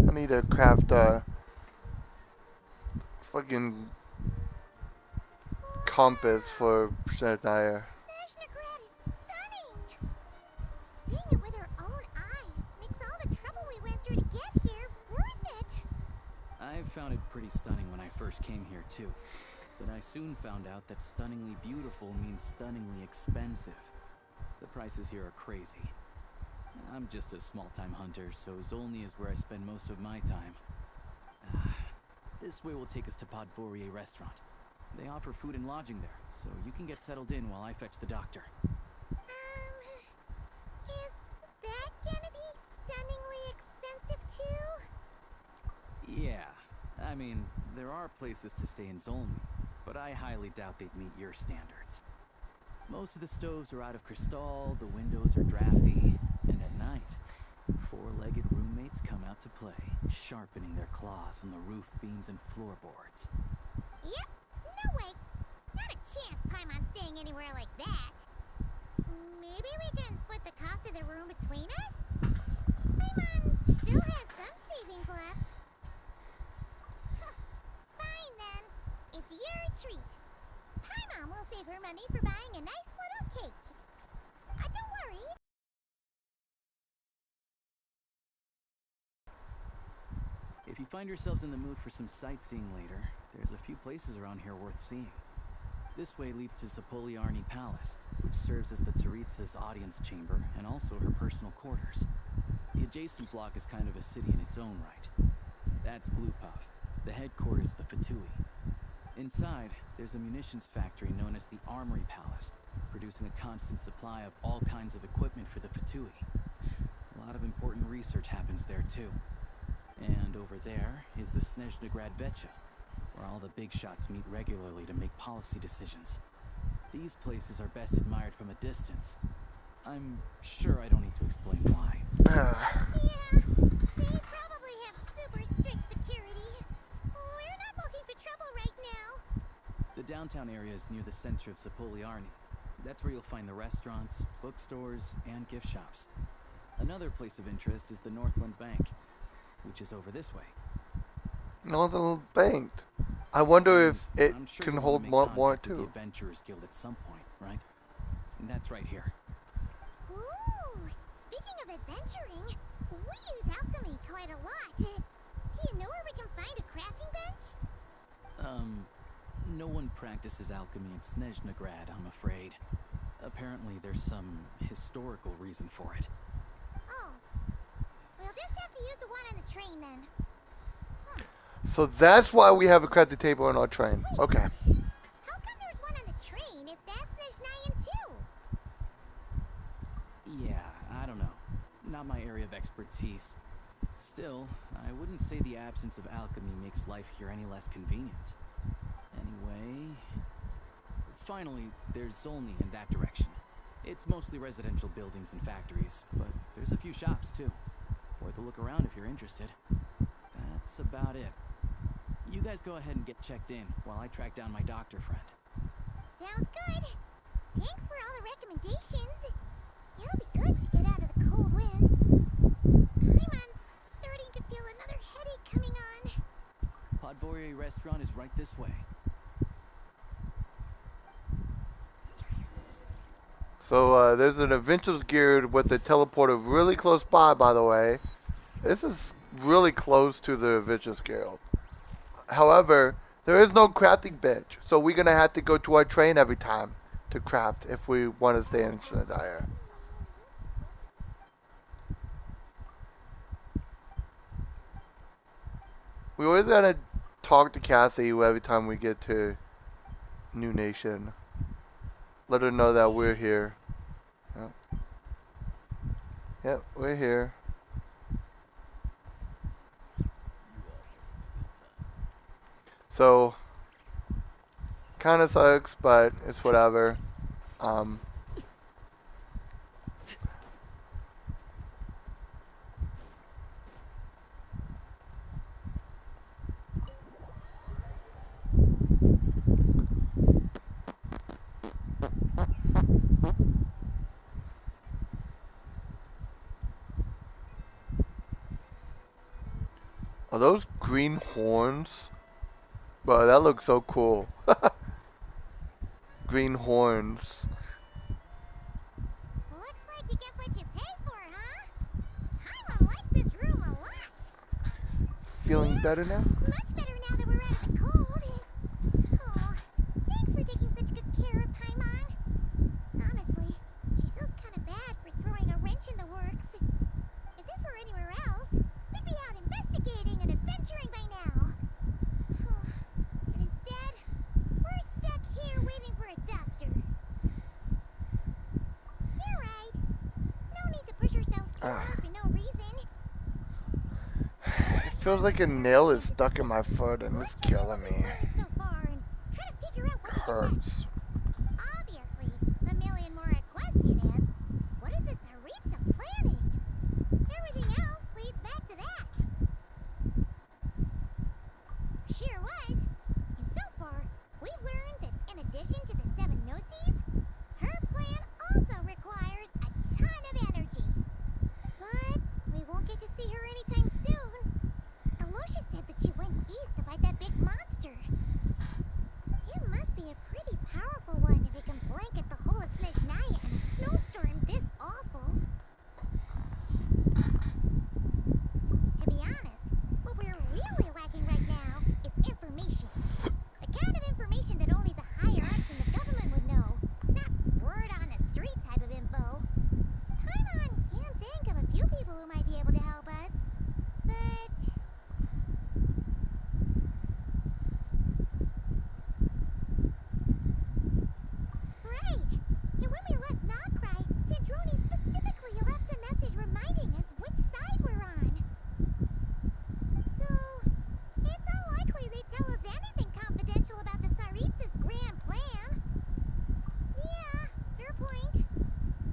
Speaker 1: I need to craft a fucking compass for Shreddiah.
Speaker 4: Snezhnograd is stunning. Seeing it with our own eyes makes all the trouble we went through to get here worth it.
Speaker 2: I found it pretty stunning when I first came here too. But I soon found out that stunningly beautiful means stunningly expensive. The prices here are crazy. I'm just a small-time hunter, so Zolny is where I spend most of my time. This way will take us to Podvorier Restaurant. They offer food and lodging there, so you can get settled in while I fetch the doctor.
Speaker 4: Is that gonna be stunningly expensive too?
Speaker 2: Yeah, I mean, there are places to stay in Zolny, but I highly doubt they'd meet your standards. Most of the stoves are out of crystal, the windows are drafty, and at night, four-legged roommates come out to play, sharpening their claws on the roof beams and floorboards.
Speaker 4: Yep, no way. Not a chance Paimon's staying anywhere like that. Maybe we can split the cost of the room between us? Paimon still has some savings left. Fine then. It's your treat. Paimon will save her money for buying a nice little cake. Don't worry.
Speaker 2: If you find yourselves in the mood for some sightseeing later, there's a few places around here worth seeing. This way leads to Zapoliarni Palace, which serves as the Tsaritsa's audience chamber and also her personal quarters. The adjacent block is kind of a city in its own right. That's Glupov, the headquarters of the Fatui. Inside, there's a munitions factory known as the Armory Palace, producing a constant supply of all kinds of equipment for the Fatui. A lot of important research happens there too. And over there is the Snezhnegrad Vecha, where all the big shots meet regularly to make policy decisions. These places are best admired from a distance. I'm sure I don't need to explain why.
Speaker 4: Yeah, they probably have super strict security. We're not looking for trouble right now.
Speaker 2: The downtown area is near the center of Zapoliarni. That's where you'll find the restaurants, bookstores, and gift shops. Another place of interest is the Northland Bank, which is over this way.
Speaker 1: Northern Bank. I wonder if it
Speaker 2: I'm sure
Speaker 1: can
Speaker 2: you'll
Speaker 1: hold
Speaker 2: wanna make
Speaker 1: more
Speaker 2: contact with the
Speaker 1: too.
Speaker 2: Adventurers Guild at some point, right? And that's right here.
Speaker 4: Ooh, speaking of adventuring, we use alchemy quite a lot. Do you know where we can find a crafting bench?
Speaker 2: No one practices alchemy in Snezhnegrad, I'm afraid. Apparently there's some historical reason for it.
Speaker 4: Oh, we'll just have to use the one on the train then.
Speaker 1: So that's why we have a crafting table on our train. Okay.
Speaker 4: How come there's one on the train if that's Snezhnayan too?
Speaker 2: Yeah, I don't know. Not my area of expertise. Still, I wouldn't say the absence of alchemy makes life here any less convenient. Anyway... Finally, there's Zolny in that direction. It's mostly residential buildings and factories, but there's a few shops too. Worth a look around if you're interested. That's about it. You guys go ahead and get checked in while I track down my doctor friend.
Speaker 4: Sounds good. Thanks for all the recommendations. It'll be good to get out of the cold wind. I'm starting to feel another headache coming on.
Speaker 2: Podvorye restaurant is right this way.
Speaker 1: So there's an Adventures Guild with the teleporter really close by the way. This is really close to the Adventures Guild. However, there is no crafting bench, so we're gonna have to go to our train every time to craft if we want to stay in Shinadaya. We always gotta talk to Kathy every time we get to New Nation. Let her know that we're here. Yep, we're here. So, kinda sucks, but it's whatever. Are those green horns? Bro, that looks so cool. Green horns.
Speaker 4: Looks like you get what you pay for, huh? Paimon likes this room a lot.
Speaker 1: Feeling better now?
Speaker 4: Much better now that we're out of the cold. Oh, thanks for taking such good care of Paimon. Honestly, she feels kind of bad for throwing a wrench in the works. If this were anywhere else, we'd be out investigating and adventuring by now. And instead, we're stuck here waiting for a doctor. You're right. No need to push ourselves too hard for no reason.
Speaker 1: It feels like a nail is stuck in my foot and it's killing me.
Speaker 4: So far and try to figure out what's to what.
Speaker 1: Hurts.
Speaker 4: Obviously, the million more question is, what is this Tsaritsa planning? Everything else leads back to that. Sure was. And so far, we've learned that in addition to the 7 Gnosis, her plan also requires a ton of energy. But we won't get to see her anytime soon. Aloysius said that she went east to fight that big monster. It must be a pretty powerful who might be able to help us. But right. And when we left Nocry, Sandrone specifically left a message reminding us which side we're on. So, it's unlikely they'd tell us anything confidential about the Tsaritsas' grand plan. Yeah, fair point.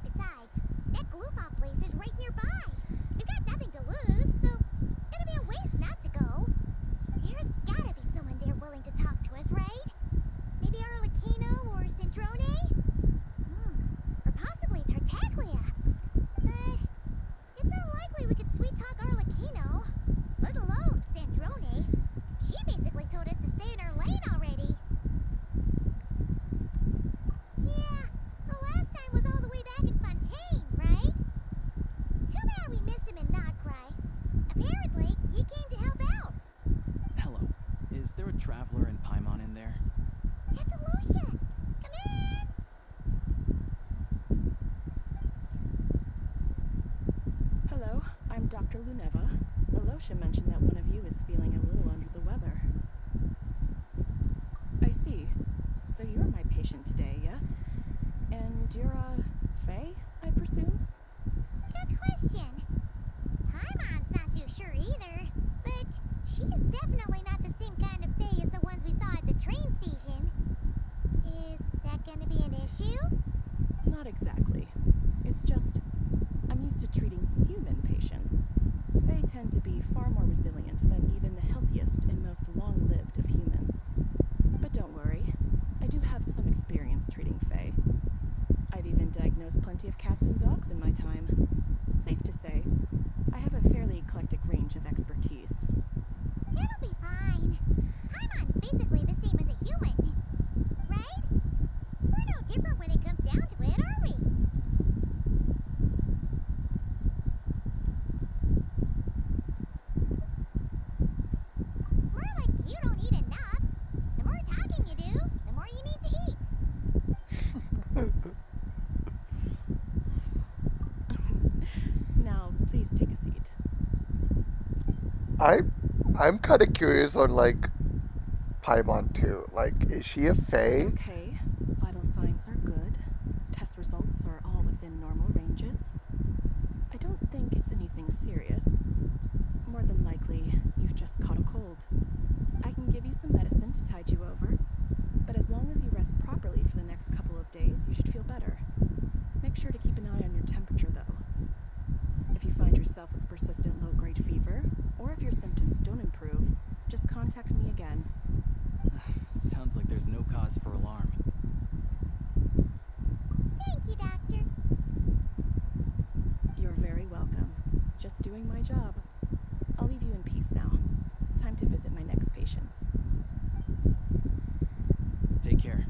Speaker 4: Besides, that Glupov place is right nearby. We've got nothing to lose, so it'd be a waste not to go. There's gotta be someone there willing to talk to us, right? Maybe Arlecchino or Sandrone? Or possibly Tartaglia. But it's unlikely we could sweet-talk Arlecchino, let alone Sandrone. She basically told us to stay in her lane already. Yeah, the last time was all the way back in Fontaine, right? Too bad we missed him in Nocry. Apparently, he came to help out.
Speaker 2: Hello. Is there a traveler in Paimon in there?
Speaker 4: It's Aloysia! Come in!
Speaker 9: Hello, I'm Dr. Luneva. Alosha mentioned that one of you is feeling a little under the weather. I see. So you're my patient today, yes? And you're, Faye, I presume?
Speaker 4: Good question. Paimon's not too sure either, but she's definitely not the same kind of Fae as the ones we saw at the train station. Is that gonna be an issue?
Speaker 9: Not exactly. It's just, I'm used to treating human patients. Fae tend to be far more resilient than even the healthiest and most long-lived of humans. But don't worry, I do have some experience treating Fae. I've even diagnosed plenty of cats and dogs in my time. Safe to say, I have a fairly eclectic range of expertise.
Speaker 4: It'll be fine. Paimon's basically the same as a human, right? We're no different when it comes down to it, are we? More like you don't eat enough. The more talking you do, the more you need to eat.
Speaker 9: Now, please take a seat.
Speaker 1: I'm kind of curious on like Paimon too. Like, is she a Fae?
Speaker 9: Okay, vital signs are good. Test results are all within normal ranges. I don't think it's anything serious. More than likely, you've just caught a cold. I can give you some medicine to tide you over, but as long as you rest properly for the next couple of days, you should feel better. Make sure to keep an eye on your temperature, though. If you find yourself with persistent low-grade fever, or if your symptoms don't improve, just contact me again.
Speaker 2: Sounds like there's no cause for alarm.
Speaker 4: Thank you, Doctor.
Speaker 9: You're very welcome. Just doing my job. I'll leave you in peace now. Time to visit my next patients.
Speaker 2: Take care.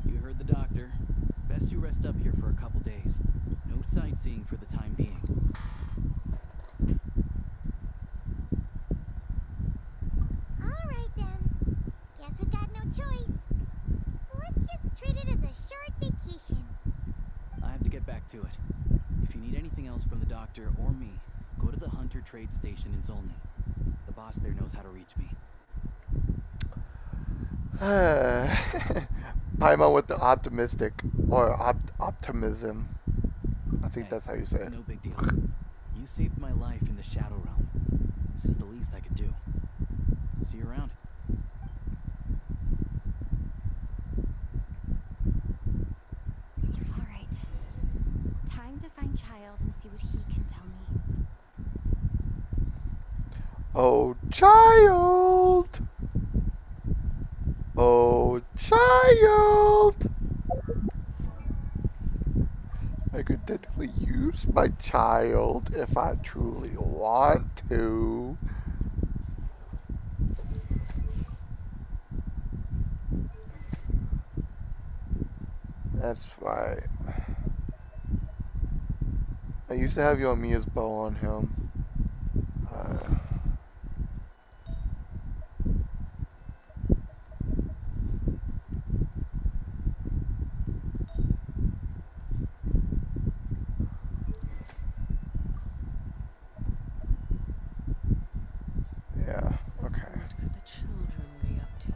Speaker 2: You heard the doctor. Best you rest up here for a couple days. No sightseeing for the time being.
Speaker 4: All right then. Guess we've got no choice. Let's just treat it as a short vacation.
Speaker 2: I have to get back to it. If you need anything else from the doctor or me, go to the Hunter Trade Station in Zolny. The boss there knows how to reach me.
Speaker 1: Paimon with the optimistic or optimism. I think
Speaker 2: Hey,
Speaker 1: that's how you say it.
Speaker 2: no big deal. You saved my life in the Shadow Realm. This is the least I could do. See you around.
Speaker 3: All right. Time to find Child and see what he can tell me.
Speaker 1: Oh, child! Oh, child! I could technically use my child if I truly want to. That's right. I used to have Yoimiya's bow on him.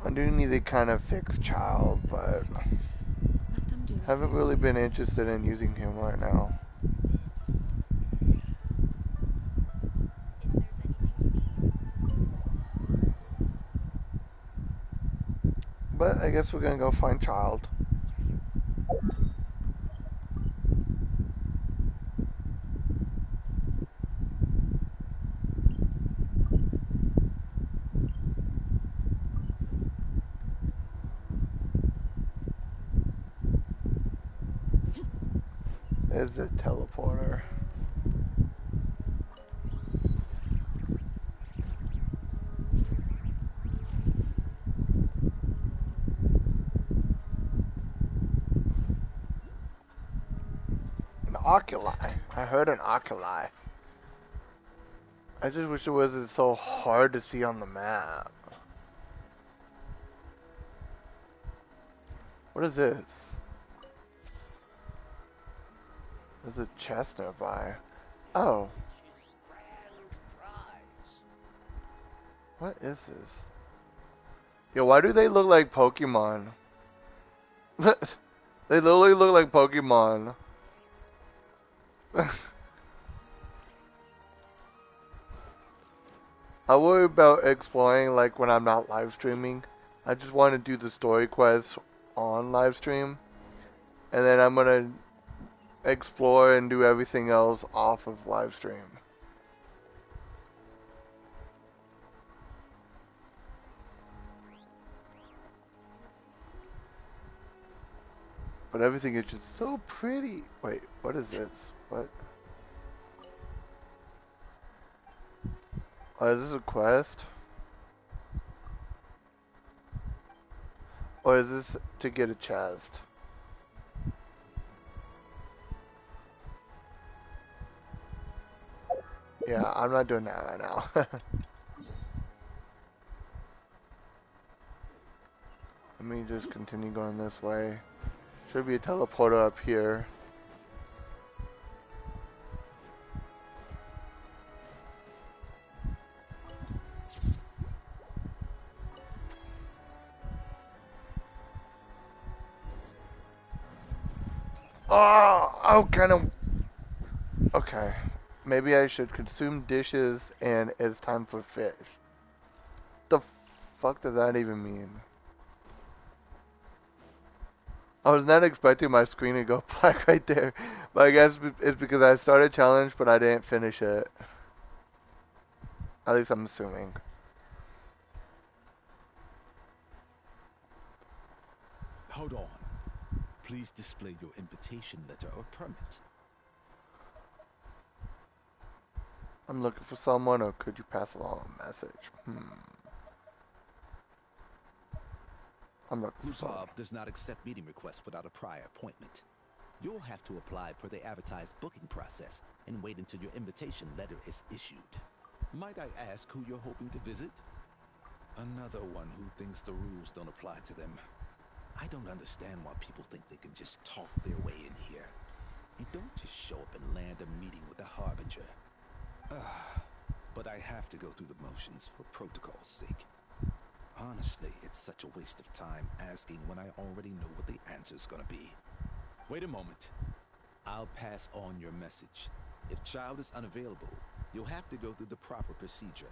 Speaker 1: I do need to kind of fix Child, but
Speaker 3: Let them do as
Speaker 1: haven't
Speaker 3: they
Speaker 1: really been
Speaker 3: please.
Speaker 1: interested in using him right now.
Speaker 3: If there's anything you need.
Speaker 1: But I guess we're gonna go find Child. There's the teleporter. An oculi. I heard an oculi. I just wish it wasn't so hard to see on the map. What is this? There's a chest nearby. Oh. What is this? Yo, why do they look like Pokemon? They literally look like Pokemon. I worry about exploring like when I'm not live streaming. I just want to do the story quests on live stream. And then I'm gonna explore and do everything else off of live stream. But everything is just so pretty. Wait, what is this? What? Oh, is this a quest? Or is this to get a chest? Yeah, I'm not doing that right now. Let me just continue going this way. Should be a teleporter up here. Oh, oh, kind of. Okay. Maybe I should consume dishes and it's time for fish. The fuck does that even mean? I was not expecting my screen to go black right there. But I guess it's because I started a challenge but I didn't finish it. At least I'm assuming.
Speaker 7: Hold on. Please display your invitation letter or permit.
Speaker 1: I'm looking for someone, or could you pass along a message? I'm looking for someone.
Speaker 7: Glupov does not accept meeting requests without a prior appointment. You'll have to apply per the advertised booking process and wait until your invitation letter is issued. Might I ask who you're hoping to visit? Another one who thinks the rules don't apply to them. I don't understand why people think they can just talk their way in here. You don't just show up and land a meeting with a harbinger. But I have to go through the motions for protocol's sake. Honestly, it's such a waste of time asking when I already know what the answer's gonna be. Wait a moment. I'll pass on your message. If Child is unavailable, you'll have to go through the proper procedure.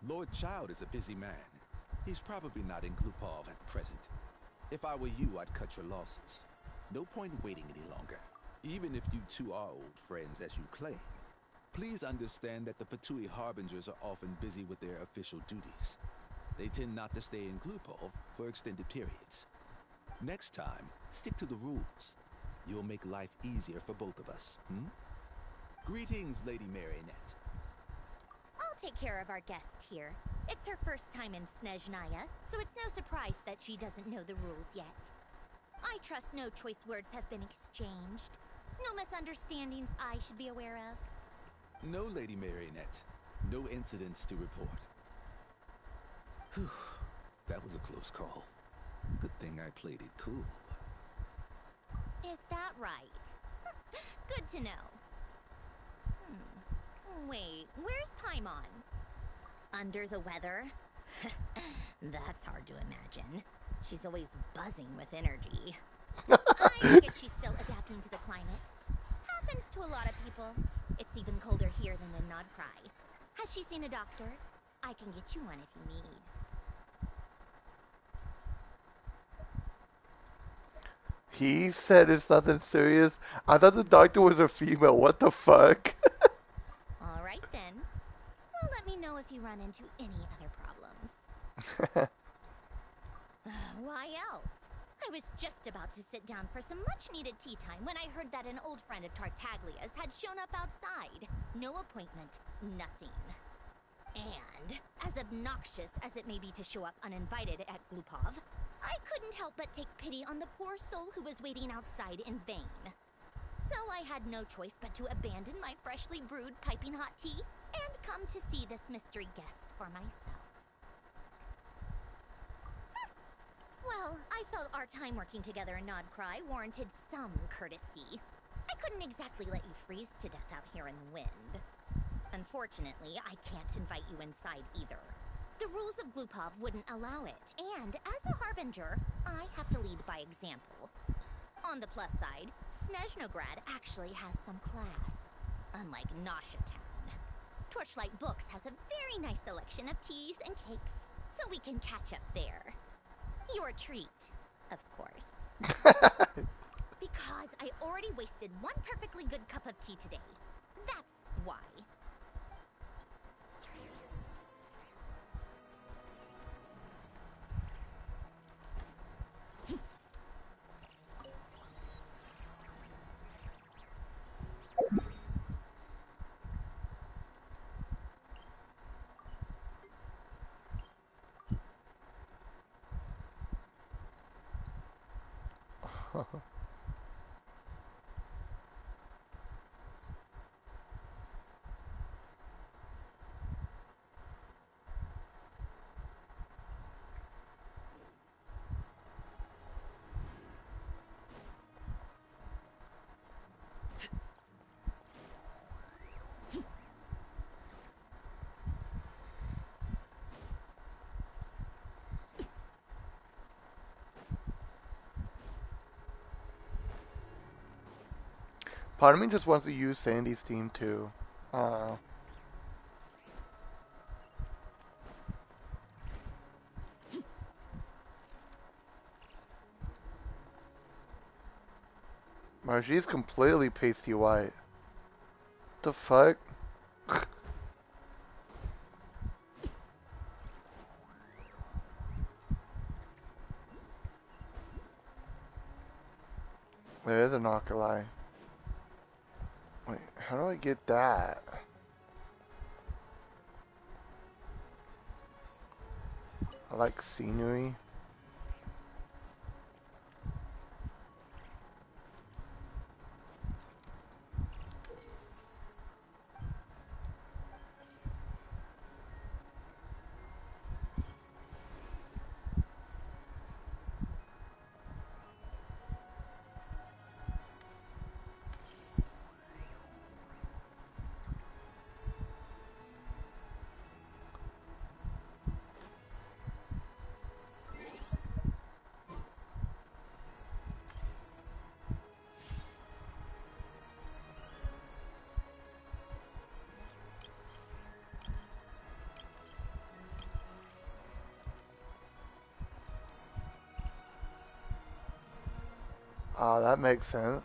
Speaker 7: Lord Child is a busy man. He's probably not in Glupov at present. If I were you, I'd cut your losses. No point waiting any longer. Even if you two are old friends as you claim, please understand that the Fatui Harbingers are often busy with their official duties. They tend not to stay in Glupov for extended periods. Next time, stick to the rules. You'll make life easier for both of us, Greetings, Lady Marionette.
Speaker 4: I'll take care of our guest here. It's her first time in Snezhnaya, so it's no surprise that she doesn't know the rules yet. I trust no choice words have been exchanged. No misunderstandings I should be aware of.
Speaker 7: No, Lady Marionette. No incidents to report. Whew. That was a close call. Good thing I played it cool.
Speaker 4: Is that right? Good to know. Wait, where's Paimon? Under the weather? That's hard to imagine. She's always buzzing with energy. I guess she's still adapting to the climate. Happens to a lot of people. It's even colder here than in Nodcry. Has she seen a doctor? I can get you one if you need.
Speaker 1: He said it's nothing serious. I thought the doctor was a female. What the fuck?
Speaker 4: All right then. Well, let me know if you run into any other problems. Why else? I was just about to sit down for some much-needed tea time when I heard that an old friend of Tartaglia's had shown up outside. No appointment, nothing. And, as obnoxious as it may be to show up uninvited at Glupov, I couldn't help but take pity on the poor soul who was waiting outside in vain. So I had no choice but to abandon my freshly brewed piping hot tea and come to see this mystery guest for myself. Well, I felt our time working together in Nodcry warranted some courtesy. I couldn't exactly let you freeze to death out here in the wind. Unfortunately, I can't invite you inside either. The rules of Glupov wouldn't allow it, and as a harbinger, I have to lead by example. On the plus side, Snezhnograd actually has some class, unlike Nasha Town. Torchlight Books has a very nice selection of teas and cakes, so we can catch up there. Your treat, of course. Because I already wasted one perfectly good cup of tea today. That's why.
Speaker 1: Part of me just wants to use Sandy's team too. I don't know. Or she's completely pasty white. The fuck? There is an Alkali. Wait, how do I get that? I like scenery. Ah, that makes sense.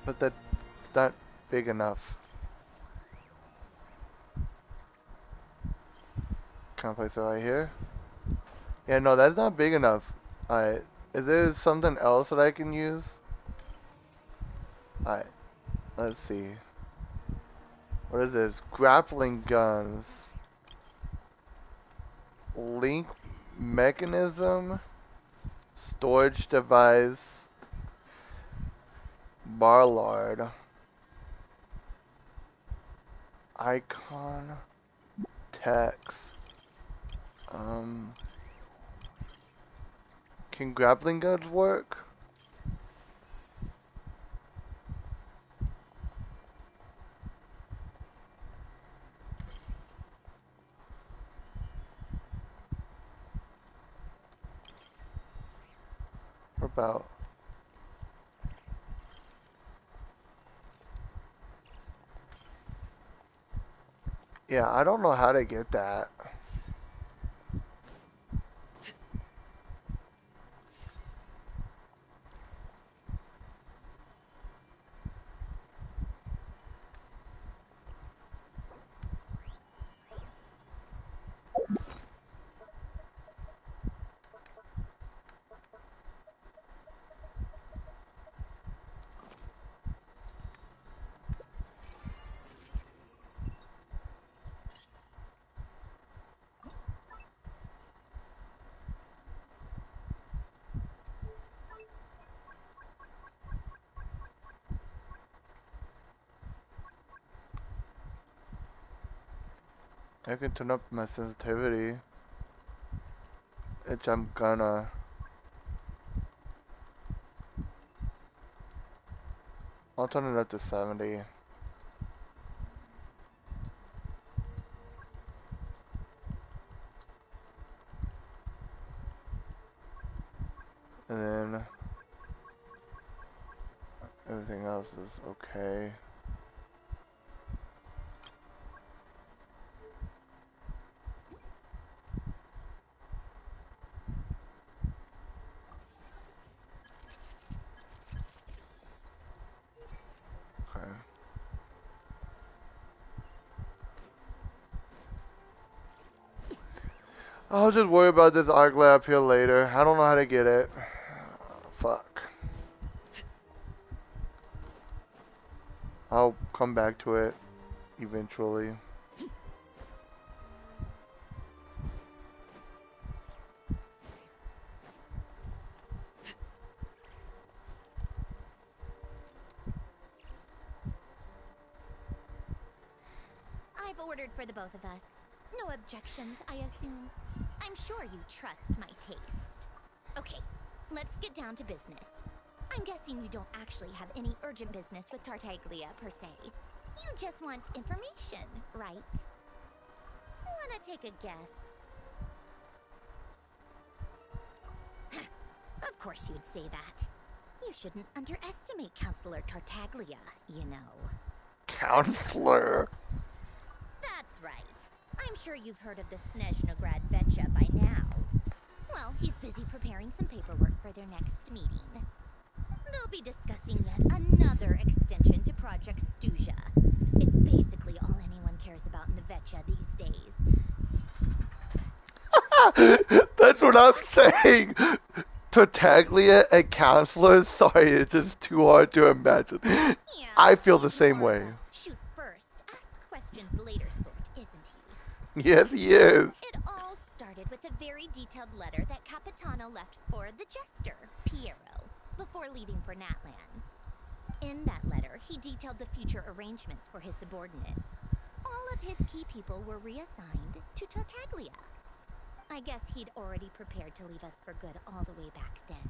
Speaker 1: But that's not big enough. Can I place it right here? Yeah, no, that's not big enough. Alright. Is there something else that I can use? Alright. Let's see. What is this? Grappling guns. Link mechanism. Storage device. Barlard. Icon. Text. Can grappling guns work? What about? Yeah, I don't know how to get that. I can turn up my sensitivity, which I'm gonna. I'll turn it up to 70. And then everything else is okay. Okay. I'll just worry about this arc lab here later. I don't know how to get it. Fuck. I'll come back to it eventually.
Speaker 4: I've ordered for the both of us. No objections, I assume. I'm sure you trust my taste. Okay, let's get down to business. I'm guessing you don't actually have any urgent business with Tartaglia, per se. You just want information, right? Wanna take a guess? Of course you'd say that. You shouldn't underestimate Counselor Tartaglia, you know.
Speaker 1: Counselor.
Speaker 4: That's right. I'm sure you've heard of the Snezhnograd Vetcha by now. Well, he's busy preparing some paperwork for their next meeting. They'll be discussing yet another extension to Project Stuja. It's basically all anyone cares about in the Vetcha these days.
Speaker 1: That's what I'm saying. Tartaglia and counselors. Sorry, it's just too hard to imagine.
Speaker 4: Yeah,
Speaker 1: I feel the
Speaker 4: he's
Speaker 1: same
Speaker 4: more of
Speaker 1: way.
Speaker 4: a shoot first, ask questions later sort, isn't he?
Speaker 1: Yes, he is.
Speaker 4: It all started with a very detailed letter that Capitano left for the jester, Piero, before leaving for Natlan. In that letter, he detailed the future arrangements for his subordinates. All of his key people were reassigned to Tartaglia. I guess he'd already prepared to leave us for good all the way back then.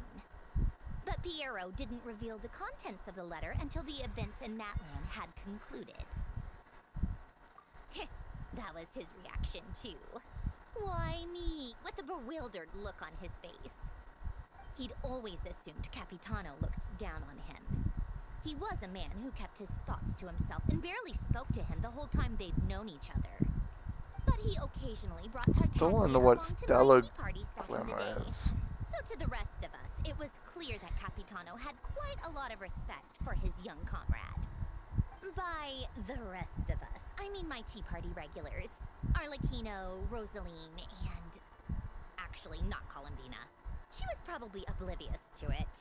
Speaker 4: But Piero didn't reveal the contents of the letter until the events in Natlan had concluded. That was his reaction, too. Why me? With a bewildered look on his face. He'd always assumed Capitano looked down on him. He was a man who kept his thoughts to himself and barely spoke to him the whole time they'd known each other. But he occasionally brought
Speaker 1: Don't want to know
Speaker 4: Tartaglia
Speaker 1: what
Speaker 4: along to
Speaker 1: stellar
Speaker 4: my tea parties back in the
Speaker 1: glamour
Speaker 4: day.
Speaker 1: is.
Speaker 4: So to the rest of us, it was clear that Capitano had quite a lot of respect for his young comrade. By the rest of us, I mean my tea party regulars. Arlecchino, Rosaline, and... actually, not Columbina. She was probably oblivious to it.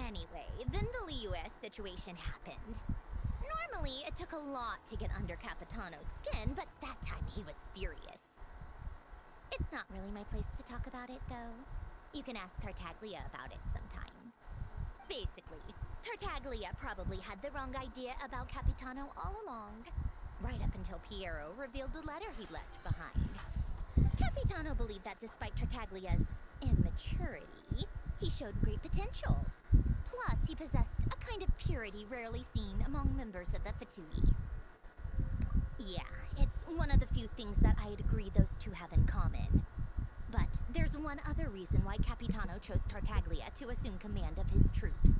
Speaker 4: Anyway, then the Liues situation happened. Normally, it took a lot to get under Capitano's skin, but that time he was furious. It's not really my place to talk about it, though. You can ask Tartaglia about it sometime. Basically, Tartaglia probably had the wrong idea about Capitano all along. Right up until Piero revealed the letter he'd left behind. Capitano believed that despite Tartaglia's immaturity, he showed great potential. Plus, he possessed a kind of purity rarely seen among members of the Fatui. Yeah, it's one of the few things that I'd agree those two have in common. But there's one other reason why Capitano chose Tartaglia to assume command of his troops.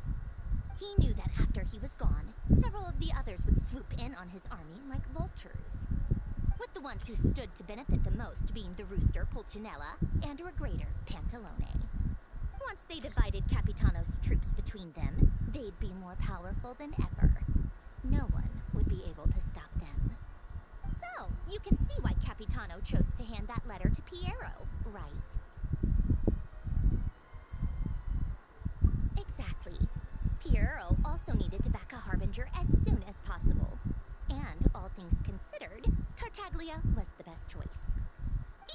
Speaker 4: He knew that after he was gone, several of the others would swoop in on his army like vultures. With the ones who stood to benefit the most being the rooster Pulcinella and Regrator Pantalone. Once they divided Capitano's troops between them, they'd be more powerful than ever. No one would be able to stop them. So, you can see why Capitano chose to hand that letter to Piero, right? Exactly. Piero also needed to back a harbinger as soon as possible. And, all things considered, Tartaglia was the best choice.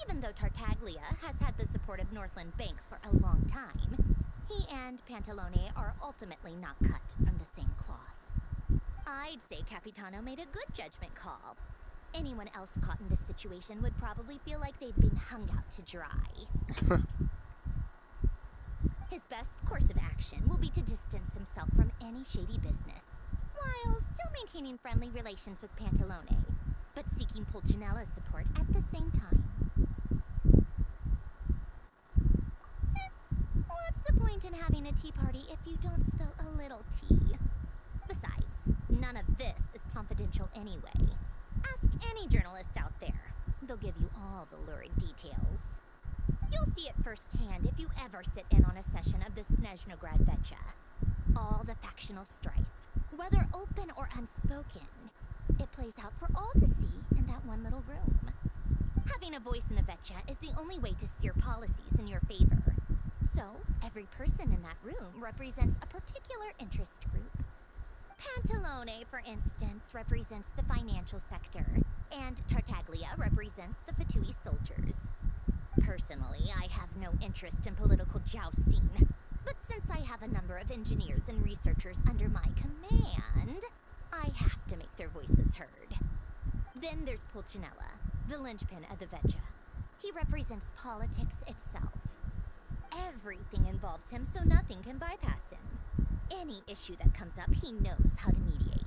Speaker 4: Even though Tartaglia has had the support of Northland Bank for a long time, he and Pantalone are ultimately not cut from the same cloth. I'd say Capitano made a good judgment call. Anyone else caught in this situation would probably feel like they'd been hung out to dry. His best course of action will be to distance himself from any shady business, while still maintaining friendly relations with Pantalone, but seeking Pulcinella's support at the same time. What's the point in having a tea party if you don't spill a little tea? Besides, none of this is confidential anyway. Ask any journalist out there. They'll give you all the lurid details. You'll see it firsthand if you ever sit in on a session of the Snezhnograd Vecha. All the factional strife, whether open or unspoken, it plays out for all to see in that one little room. Having a voice in the Vecha is the only way to steer policies in your favor. So, every person in that room represents a particular interest group. Pantalone, for instance, represents the financial sector, and Tartaglia represents the Fatui soldiers. Personally, I have no interest in political jousting, but since I have a number of engineers and researchers under my command, I have to make their voices heard. Then there's Pulcinella, the linchpin of the Vecha. He represents politics itself. Everything involves him, so nothing can bypass him. Any issue that comes up, he knows how to mediate.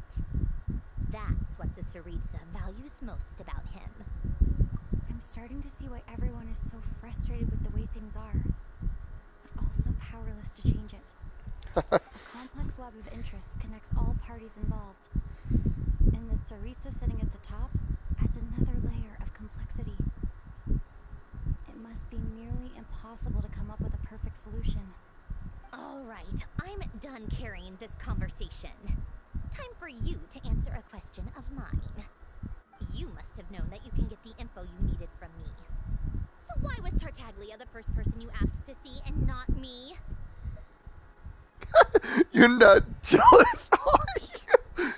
Speaker 4: That's what the Tsaritsa values most about him.
Speaker 10: I'm starting to see why everyone is so frustrated with the way things are, but also powerless to change it. A complex web of interests connects all parties involved, and the Tsaritsa sitting at the top adds another layer of complexity. It must be nearly impossible to come up with a perfect solution.
Speaker 4: All right, I'm done carrying this conversation. Time for you to answer a question of mine. You must have known that you can get the info you needed from me. So why was Tartaglia the first person you asked to see and not me?
Speaker 1: You're not jealous, are you?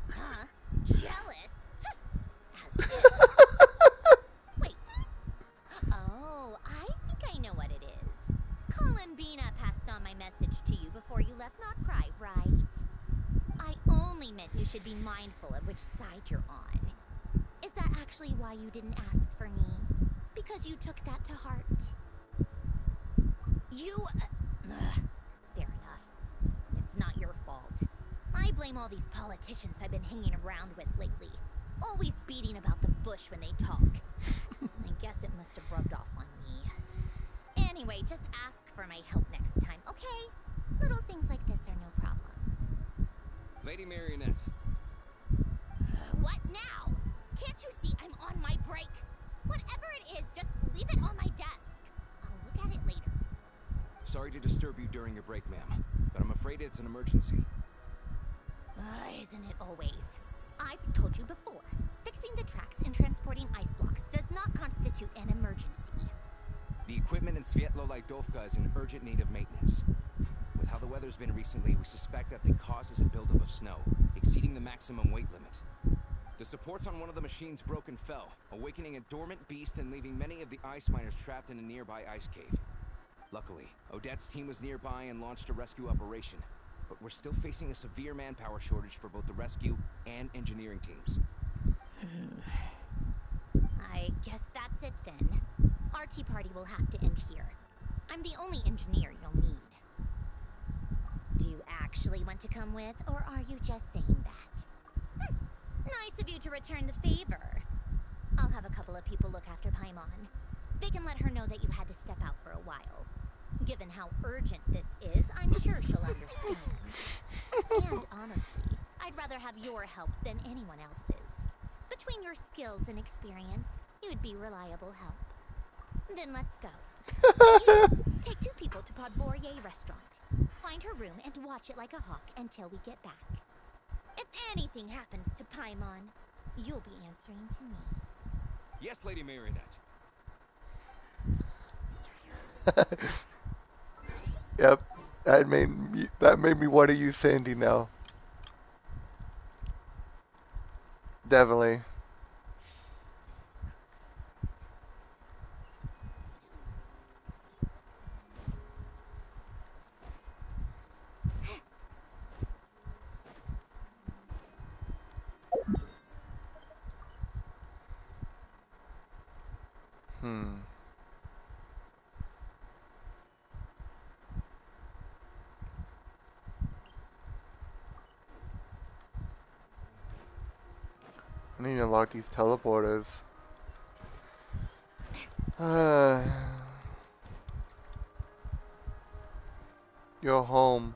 Speaker 4: Huh? Jealous? As if. Wait. Oh, I think I know what it is. Columbina passed on my message to you before you left Notcry, right? I only meant you should be mindful of which side you're on. Is that actually why you didn't ask for me? Because you took that to heart? You... fair enough. It's not your fault. I blame all these politicians I've been hanging around with lately. Always beating about the bush when they talk. I guess it must have rubbed off on me. Anyway, just ask for my help next time, okay? Little things like this are no problem.
Speaker 5: Lady Marionette.
Speaker 4: What now? Can't you see I'm on my break? Whatever it is, just leave it on my desk. I'll look at it later.
Speaker 5: Sorry to disturb you during your break, ma'am, but I'm afraid it's an emergency.
Speaker 4: Isn't it always? I've told you before, fixing the tracks and transporting ice blocks does not constitute an emergency.
Speaker 5: The equipment in Svietlo-Lidovka is in urgent need of maintenance. With how the weather's been recently, we suspect that the cause is a buildup of snow, exceeding the maximum weight limit. The supports on one of the machines broke and fell, awakening a dormant beast and leaving many of the ice miners trapped in a nearby ice cave. Luckily, Odette's team was nearby and launched a rescue operation, but we're still facing a severe manpower shortage for both the rescue and engineering teams.
Speaker 4: I guess that's it then. Our tea party will have to end here. I'm the only engineer you'll need. Do you actually want to come with, or are you just saying that? Nice of you to return the favor. I'll have a couple of people look after Paimon. They can let her know that you had to step out for a while. Given how urgent this is, I'm sure she'll understand. And honestly, I'd rather have your help than anyone else's. Between your skills and experience, you'd be reliable help. Then let's go. You, take 2 people to Podvorier restaurant. Find her room and watch it like a hawk until we get back. If anything happens to Paimon, you'll be answering to me.
Speaker 5: Yes, Lady Marionette.
Speaker 1: Yep, that made me want to use Sandy now. Definitely. I need to unlock these teleporters. You're home.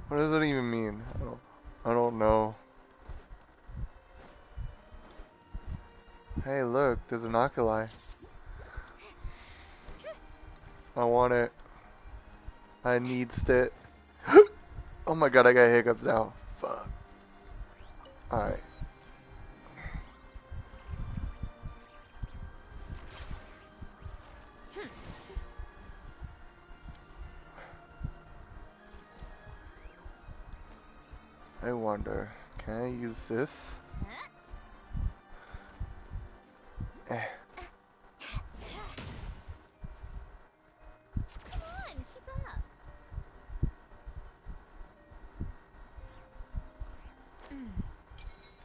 Speaker 1: What does that even mean? I don't know. Hey, look, there's an Oculi. I want it. I needs it. Oh my god, I got hiccups now. Fuck. Alright. I wonder, can I use this? Eh.
Speaker 4: Come on, keep up.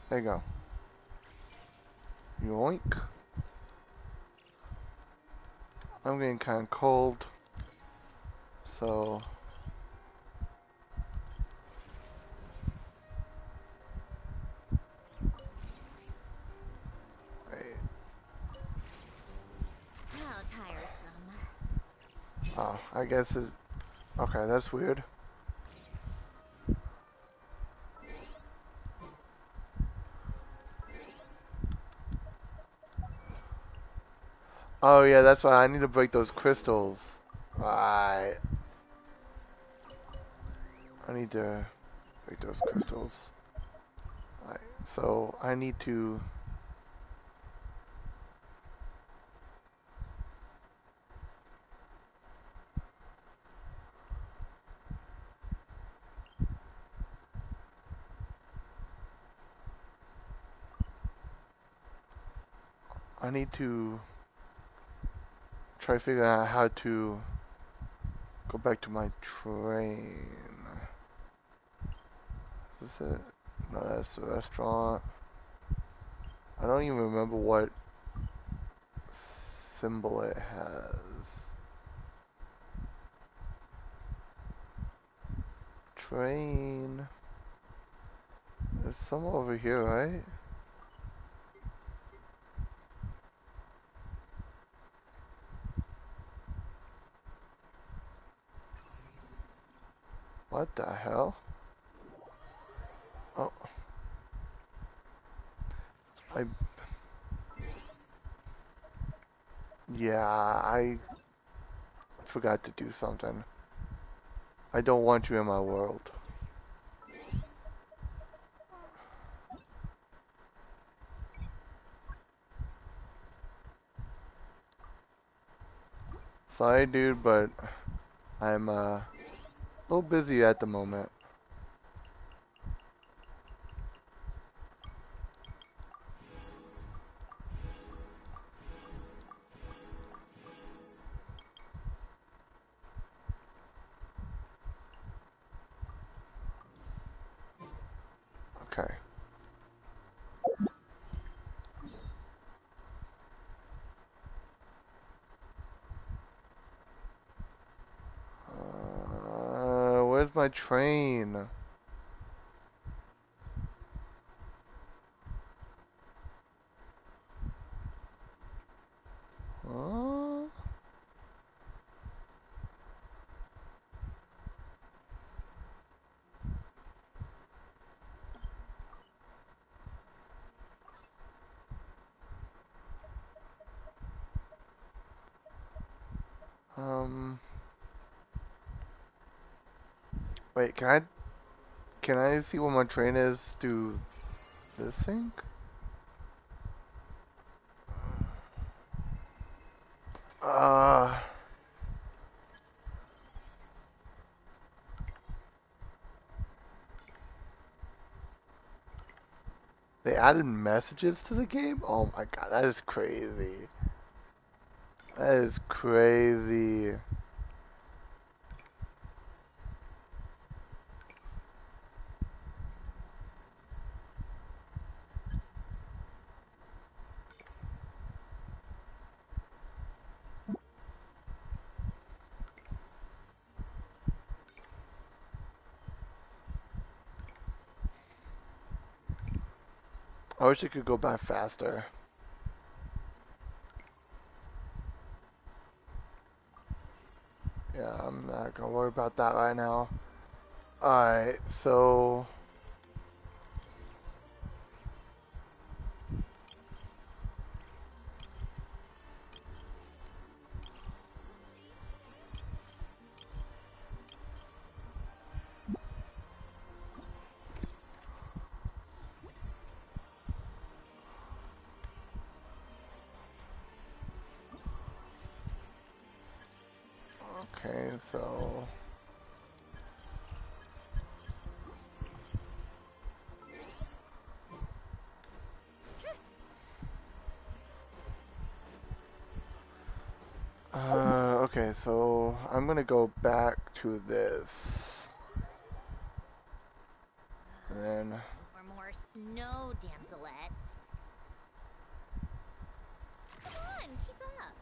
Speaker 1: There you go. Yoink. I'm getting kind of cold. So... Wait.
Speaker 4: How tiresome.
Speaker 1: Oh, I guess it... Okay, that's weird. Oh yeah, that's why I need to break those crystals. Right. I need to break those crystals. Right. So I need to... I need to try to figure out how to go back to my train. Is this it? No, that's the restaurant. I don't even remember what symbol it has. Train. There's some over here, right? What the hell? Oh. Yeah, I forgot to do something. I don't want you in my world. Sorry, dude, but I'm a little busy at the moment. Okay. my train? Huh? Wait, can I see what my train is through this thing? Uh, they added messages to the game? Oh my god, that is crazy. That is crazy. I wish it could go by faster. Yeah, I'm not gonna worry about that right now. Alright, so... Okay, so... okay, so I'm gonna go back to this. And then...
Speaker 4: For more snow, damselettes. Come on, keep up.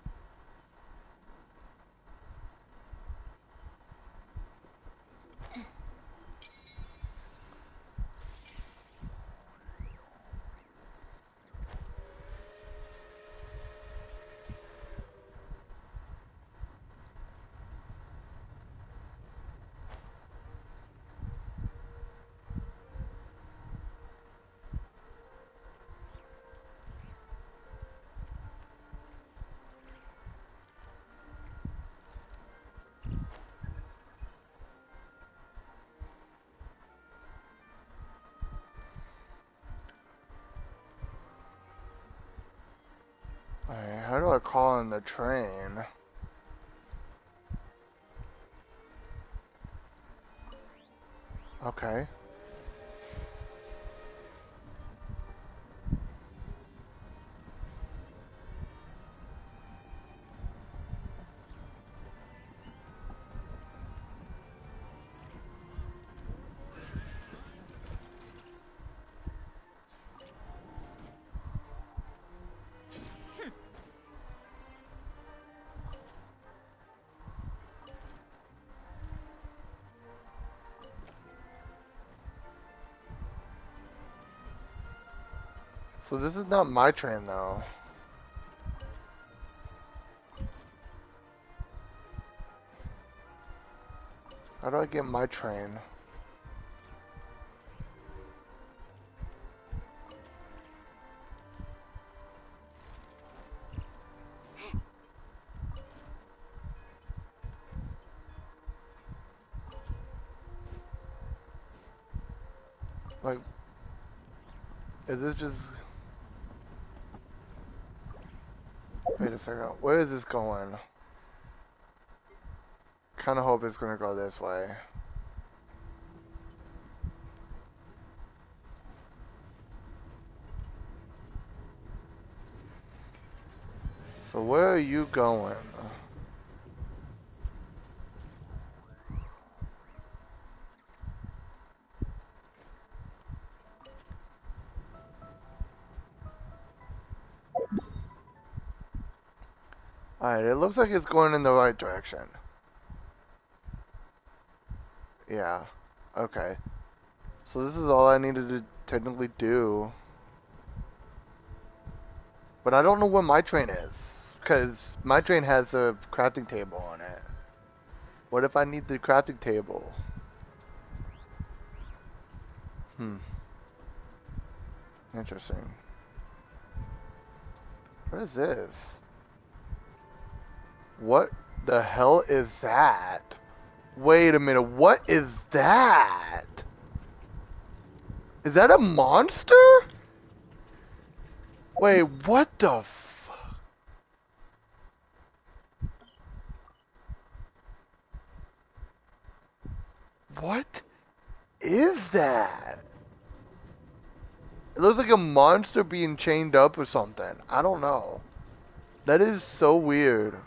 Speaker 1: Alright, how do I call in the train? Okay. So this is not my train though. How do I get my train? Like, is this just... Wait a second, where is this going? Kinda hope it's gonna go this way. So where are you going? Alright, it looks like it's going in the right direction. Yeah. Okay. So this is all I needed to technically do. But I don't know where my train is. Because my train has a crafting table on it. What if I need the crafting table? Interesting. What is this? What the hell is that? Wait a minute, what is that? Is that a monster? Wait, what the fuck? What is that? It looks like a monster being chained up or something. I don't know. That is so weird.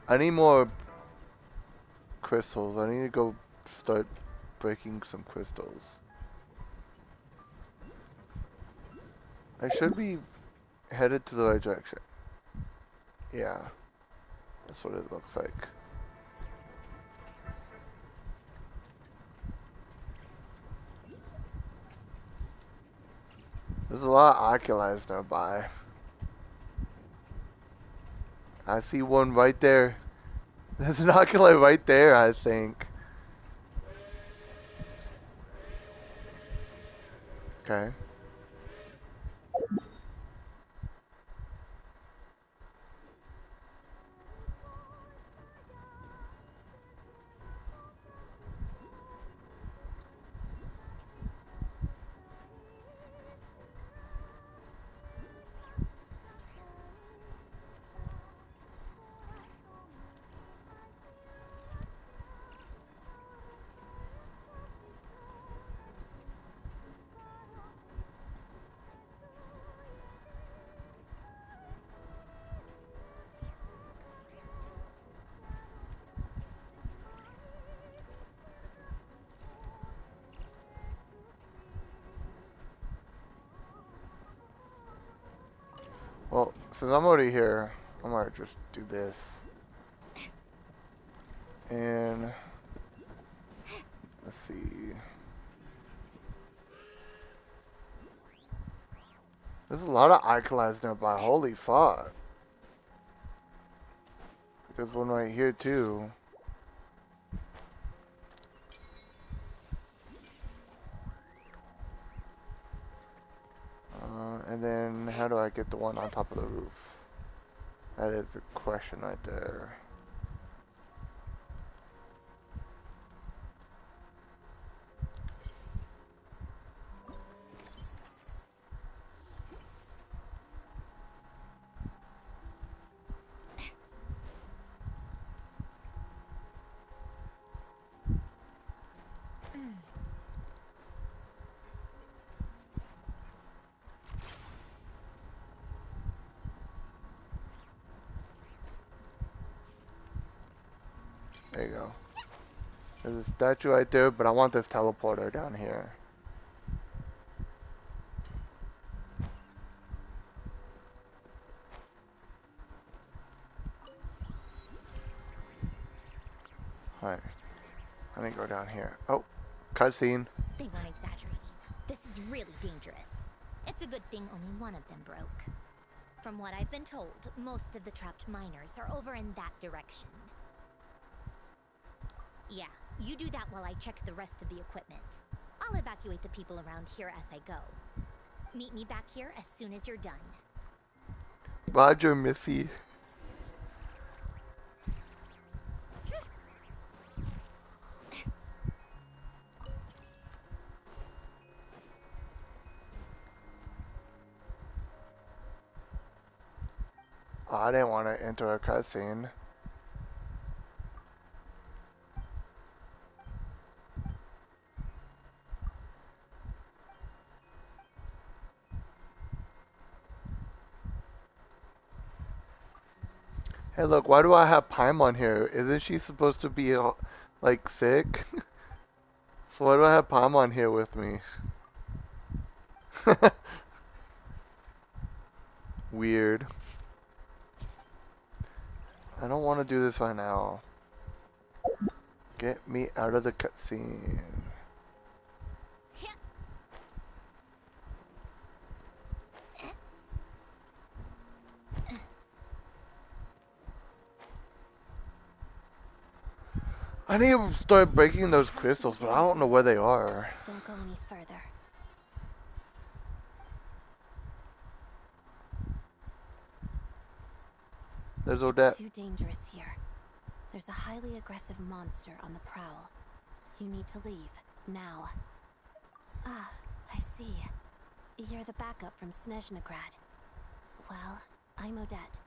Speaker 1: I need more crystals. I need to go start breaking some crystals. I should be headed to the right direction. Yeah, that's what it looks like. There's a lot of Oculies nearby. I see one right there. There's an Oculi right there, I think. Okay. Well, since I'm already here, I might just do this. And let's see. There's a lot of Oculies nearby. Holy fuck. There's one right here too. And then how do I get the one on top of the roof? That is the question right there. There you go. There's a statue right there, but I want this teleporter down here. Alright. Let me go down here. Oh, cutscene.
Speaker 4: They weren't exaggerating. This is really dangerous. It's a good thing only one of them broke. From what I've been told, most of the trapped miners are over in that direction. Yeah, you do that while I check the rest of the equipment. I'll evacuate the people around here as I go. Meet me back here as soon as you're done.
Speaker 1: Roger, Missy. Oh, I didn't want to enter a cutscene. Hey, look, why do I have Paimon here? Isn't she supposed to be, like, sick? So why do I have Paimon here with me? Weird. I don't want to do this right now. Get me out of the cutscene. I need to start breaking those crystals, but I don't know where they are.
Speaker 10: Don't go any further.
Speaker 1: There's Odette.
Speaker 10: It's too dangerous here. There's a highly aggressive monster on the prowl. You need to leave, now. Ah, I see. You're the backup from Snezhnegrad. Well, I'm Odette.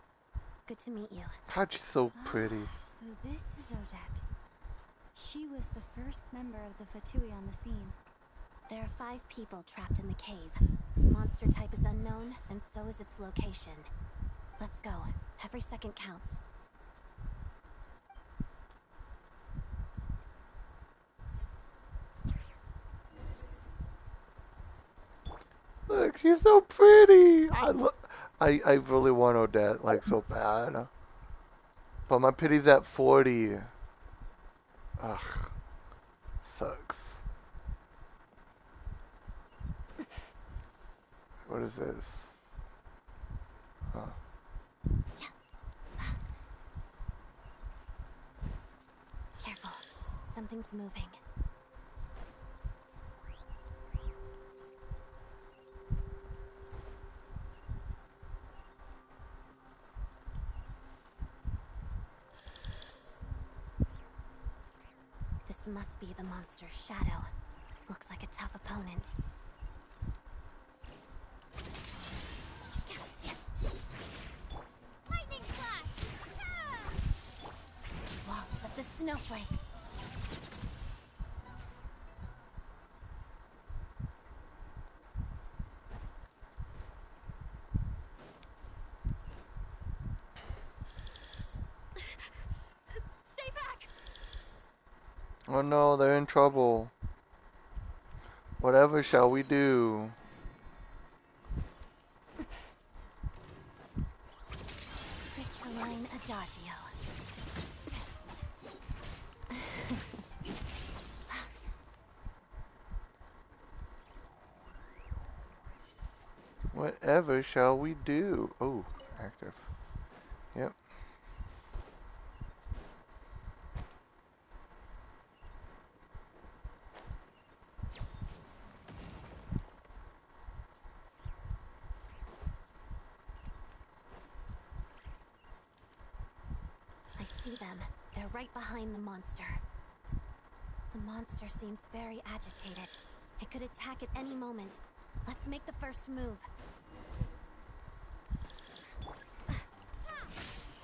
Speaker 10: Good to meet you.
Speaker 1: God, she's so pretty.
Speaker 10: So this is Odette. She was the first member of the Fatui on the scene. There are 5 people trapped in the cave. Monster type is unknown, and so is its location. Let's go. Every second counts.
Speaker 1: Look, she's so pretty. I really want Odette, like, so bad. But my pity's at 40. Ugh. Sucks. What is this? Huh.
Speaker 10: Careful. Something's moving. This must be the monster's shadow. Looks like a tough opponent.
Speaker 4: Lightning flash!
Speaker 10: Walls of the snowflakes.
Speaker 3: Stay back!
Speaker 1: Oh no, they're in trouble. Whatever shall we do?
Speaker 10: Crystalline Adagio.
Speaker 1: Whatever shall we do? Oh, active. Yep.
Speaker 10: I see them. They're right behind the monster. The monster seems very agitated. It could attack at any moment. Let's make the first move.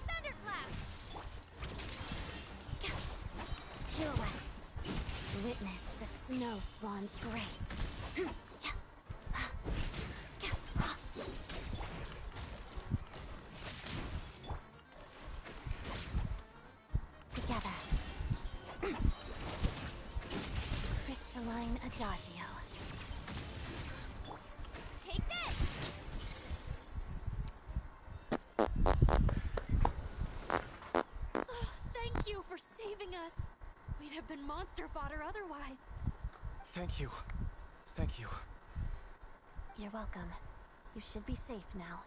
Speaker 4: Thunderclap!
Speaker 10: Pirouette. Witness the snow swan's grace. Together. Crystalline Adagio.
Speaker 4: Take this!
Speaker 3: Thank you for saving us. We'd have been monster fodder otherwise.
Speaker 2: Thank you. Thank you.
Speaker 10: You're welcome. You should be safe now.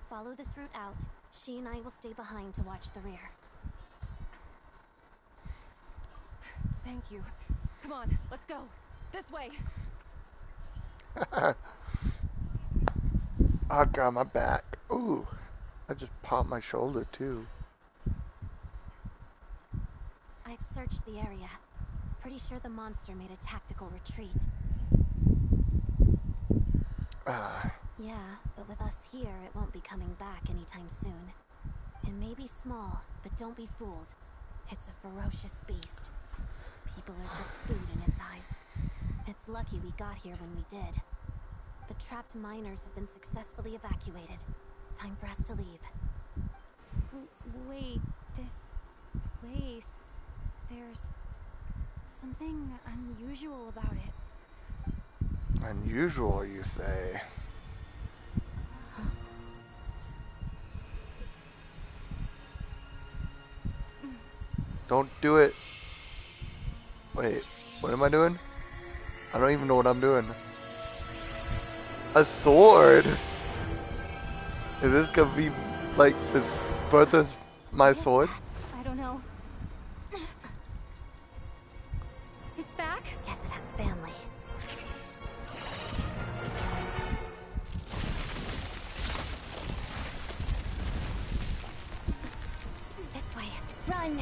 Speaker 10: Follow this route out. She and I will stay behind to watch the rear.
Speaker 3: Thank you. Come on, let's go. This way.
Speaker 1: Oh god, my back. Ooh. I just popped my shoulder too.
Speaker 10: I've searched the area. Pretty sure the monster made a tactical retreat.
Speaker 1: Ah.
Speaker 10: Yeah, but with us here, it won't be coming back anytime soon. It may be small, but don't be fooled. It's a ferocious beast. People are just food in its eyes. It's lucky we got here when we did. The trapped miners have been successfully evacuated. Time for us to leave.
Speaker 11: Wait, this place... There's something unusual about it.
Speaker 1: Unusual, you say? Don't do it. Wait, what am I doing? I don't even know what I'm doing. A sword? Is this gonna be like this versus my
Speaker 10: What is
Speaker 1: sword?
Speaker 10: that? I don't know. It's back? Guess it has family. This way. Run!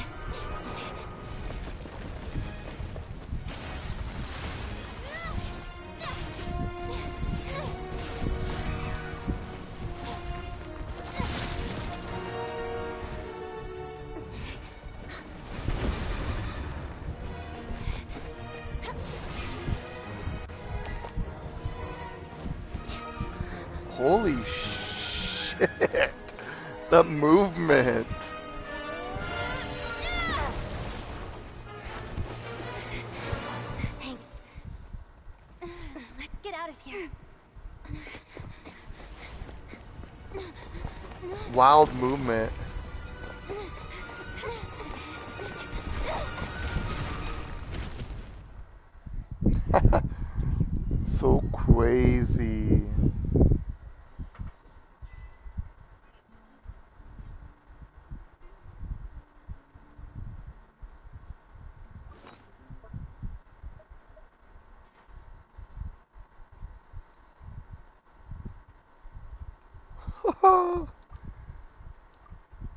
Speaker 1: Holy shit! The movement!
Speaker 10: Thanks. Let's get out of here.
Speaker 1: Wild movement. So crazy.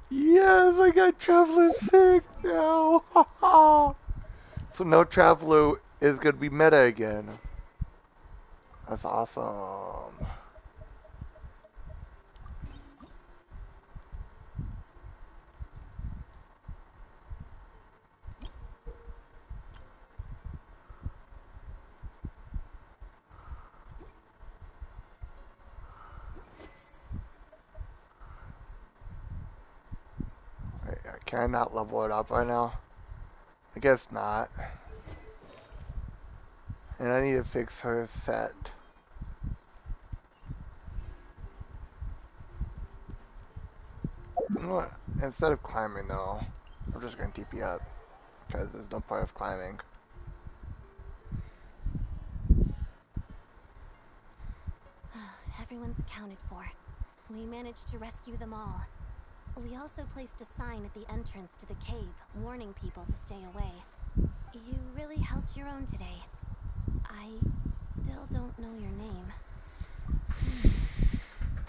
Speaker 1: Yes, I got Traveler sick now. So now Traveler is gonna be meta again. That's awesome. Wait, can I not level it up right now? I guess not. And I need to fix her set. You know what? Instead of climbing though, I'm just gonna TP up. Because there's no point of climbing.
Speaker 10: Everyone's accounted for. We managed to rescue them all. We also placed a sign at the entrance to the cave, warning people to stay away. You really helped your own today. I still don't know your name.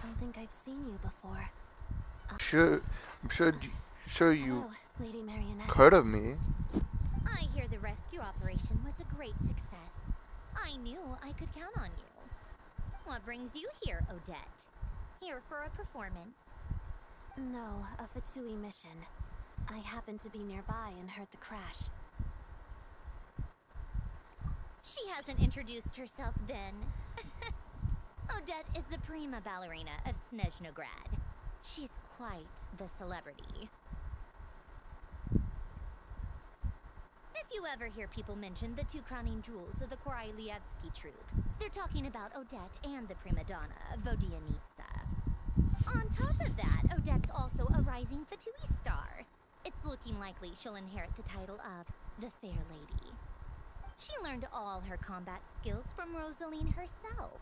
Speaker 10: Don't think I've seen you before.
Speaker 1: I'm sure you
Speaker 10: Hello, Lady Marionette.
Speaker 1: heard of me.
Speaker 4: I hear the rescue operation was a great success. I knew I could count on you. What brings you here, Odette? Here for a performance?
Speaker 10: No, a Fatui mission. I happened to be nearby and heard the crash.
Speaker 4: She hasn't introduced herself then. Odette is the prima ballerina of Snezhnograd. She's quite the celebrity. If you ever hear people mention the two crowning jewels of the Korolievsky troupe, they're talking about Odette and the prima donna, Vodyanitsa. On top of that, Odette's also a rising Fatui star. It's looking likely she'll inherit the title of the Fair Lady. She learned all her combat skills from Rosaline herself.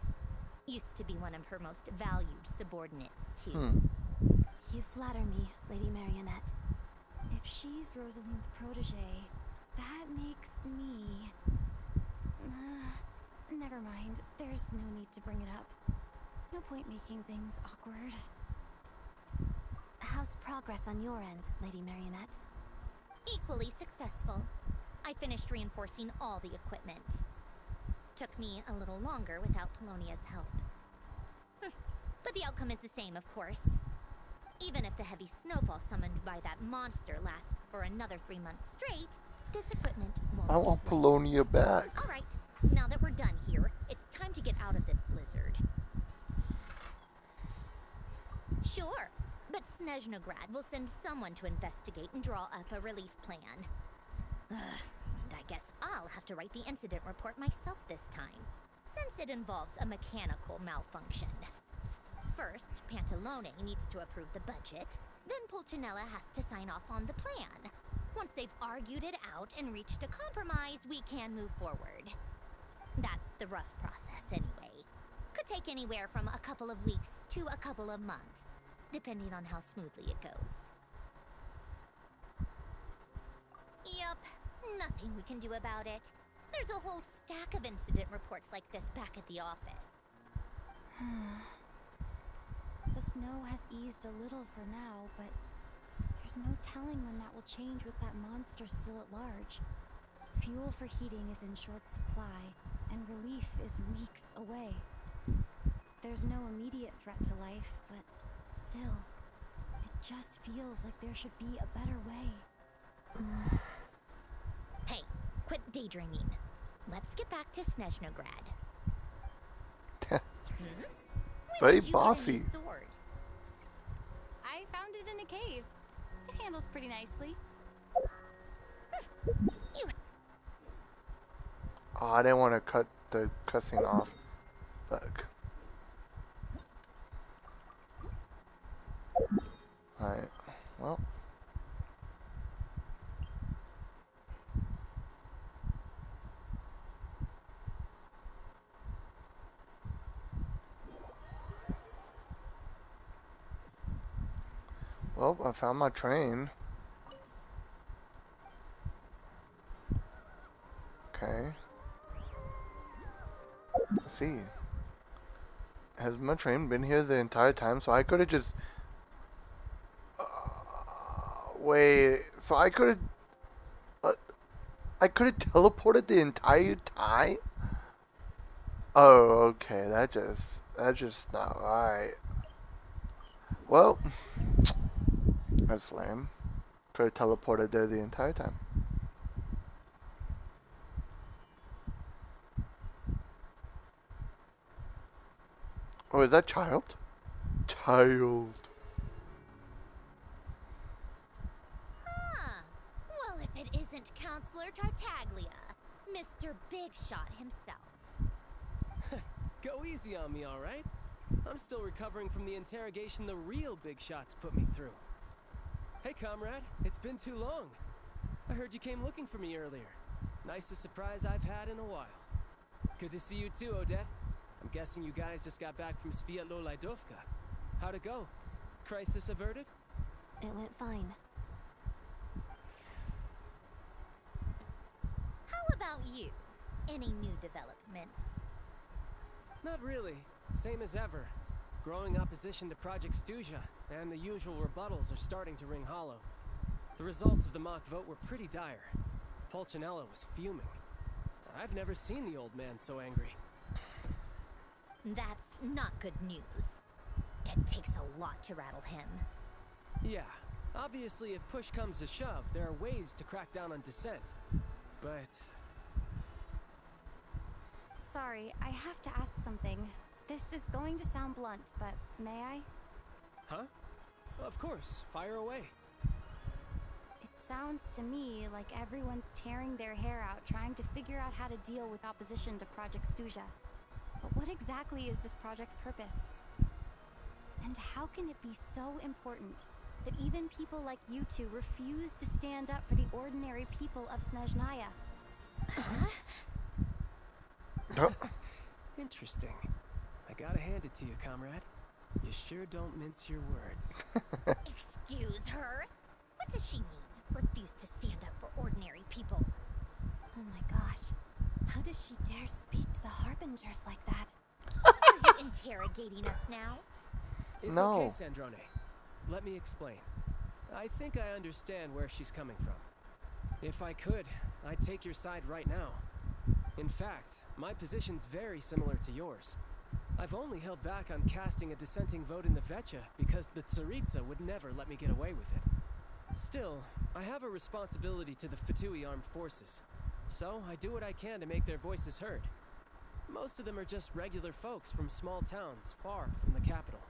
Speaker 4: Used to be one of her most valued subordinates, too.
Speaker 10: You flatter me, Lady Marionette.
Speaker 3: If she's Rosaline's protege, that makes me... Never mind. There's no need to bring it up. No point making things awkward.
Speaker 10: How's progress on your end, Lady Marionette?
Speaker 4: Equally successful. I finished reinforcing all the equipment. Took me a little longer without Polonia's help. But the outcome is the same, of course. Even if the heavy snowfall summoned by that monster lasts for another 3 months straight, this equipment won't
Speaker 1: I want
Speaker 4: give way.
Speaker 1: Polonia back.
Speaker 4: Alright, now that we're done here, it's time to get out of this blizzard. Sure, but Snezhnograd will send someone to investigate and draw up a relief plan. And I guess I'll have to write the incident report myself this time, since it involves a mechanical malfunction. First, Pantalone needs to approve the budget, then Pulcinella has to sign off on the plan.
Speaker 12: Once they've argued it out and reached a compromise, we can move forward. That's the rough process, anyway. Could take anywhere from a couple of weeks to a couple of months, depending on how smoothly it goes. Yup, nothing we can do about it. There's a whole stack of incident reports like this back at the office.
Speaker 10: The snow has eased a little for now, but there's no telling when that will change with that monster still at large. Fuel for heating is in short supply, and relief is weeks away. There's no immediate threat to life, but still, it just feels like there should be a better way.
Speaker 12: Hey, quit daydreaming. Let's get back to Snezhnograd.
Speaker 1: Very bossy.
Speaker 10: Sword? I found it in a cave. It handles pretty nicely.
Speaker 1: Oh, I didn't want to cut the cussing off. Fuck. Alright, well. Well, I found my train. Okay. Let's see. Has my train been here the entire time? So I could have just... wait, so I could have... I could have teleported the entire time? Oh, okay, that's just not right. Well, that's lame. Could have teleported there the entire time. Oh, is that child? Child.
Speaker 12: Huh. Well, if it isn't Counselor Tartaglia, Mr. Big Shot himself.
Speaker 6: Go easy on me, all right? I'm still recovering from the interrogation the real big shots put me through. Hey, comrade, it's been too long. I heard you came looking for me earlier. Nicest surprise I've had in a while. Good to see you too, Odette. I'm guessing you guys just got back from Sviatlo Lajdovka. How'd it go? Crisis averted?
Speaker 10: It went fine.
Speaker 12: How about you? Any new developments?
Speaker 6: Not really. Same as ever. Growing opposition to Project Stuja, and the usual rebuttals are starting to ring hollow. The results of the mock vote were pretty dire. Pulcinella was fuming. I've never seen the old man so angry.
Speaker 12: That's not good news. It takes a lot to rattle him.
Speaker 6: Yeah, obviously if push comes to shove, there are ways to crack down on dissent. But...
Speaker 10: Sorry, I have to ask something. This is going to sound blunt, but may I?
Speaker 6: Huh? Of course, fire away.
Speaker 10: It sounds to me like everyone's tearing their hair out trying to figure out how to deal with opposition to Project Stuja. But what exactly is this project's purpose? And how can it be so important that even people like you two refuse to stand up for the ordinary people of Snezhnaya?
Speaker 6: Interesting. I gotta hand it to you, comrade. You sure don't mince your words.
Speaker 12: Excuse her? What does she mean? Refuse to stand up for ordinary people?
Speaker 11: Oh my gosh. How does she dare speak to the Harbingers like that?
Speaker 12: Are you interrogating us now?
Speaker 6: It's
Speaker 1: No.
Speaker 6: okay, Sandrone. Let me explain. I think I understand where she's coming from. If I could, I'd take your side right now. In fact, my position's very similar to yours. I've only held back on casting a dissenting vote in the Vecha because the Tsaritsa would never let me get away with it. Still, I have a responsibility to the Fatui armed forces, so I do what I can to make their voices heard. Most of them are just regular folks from small towns far from the capital.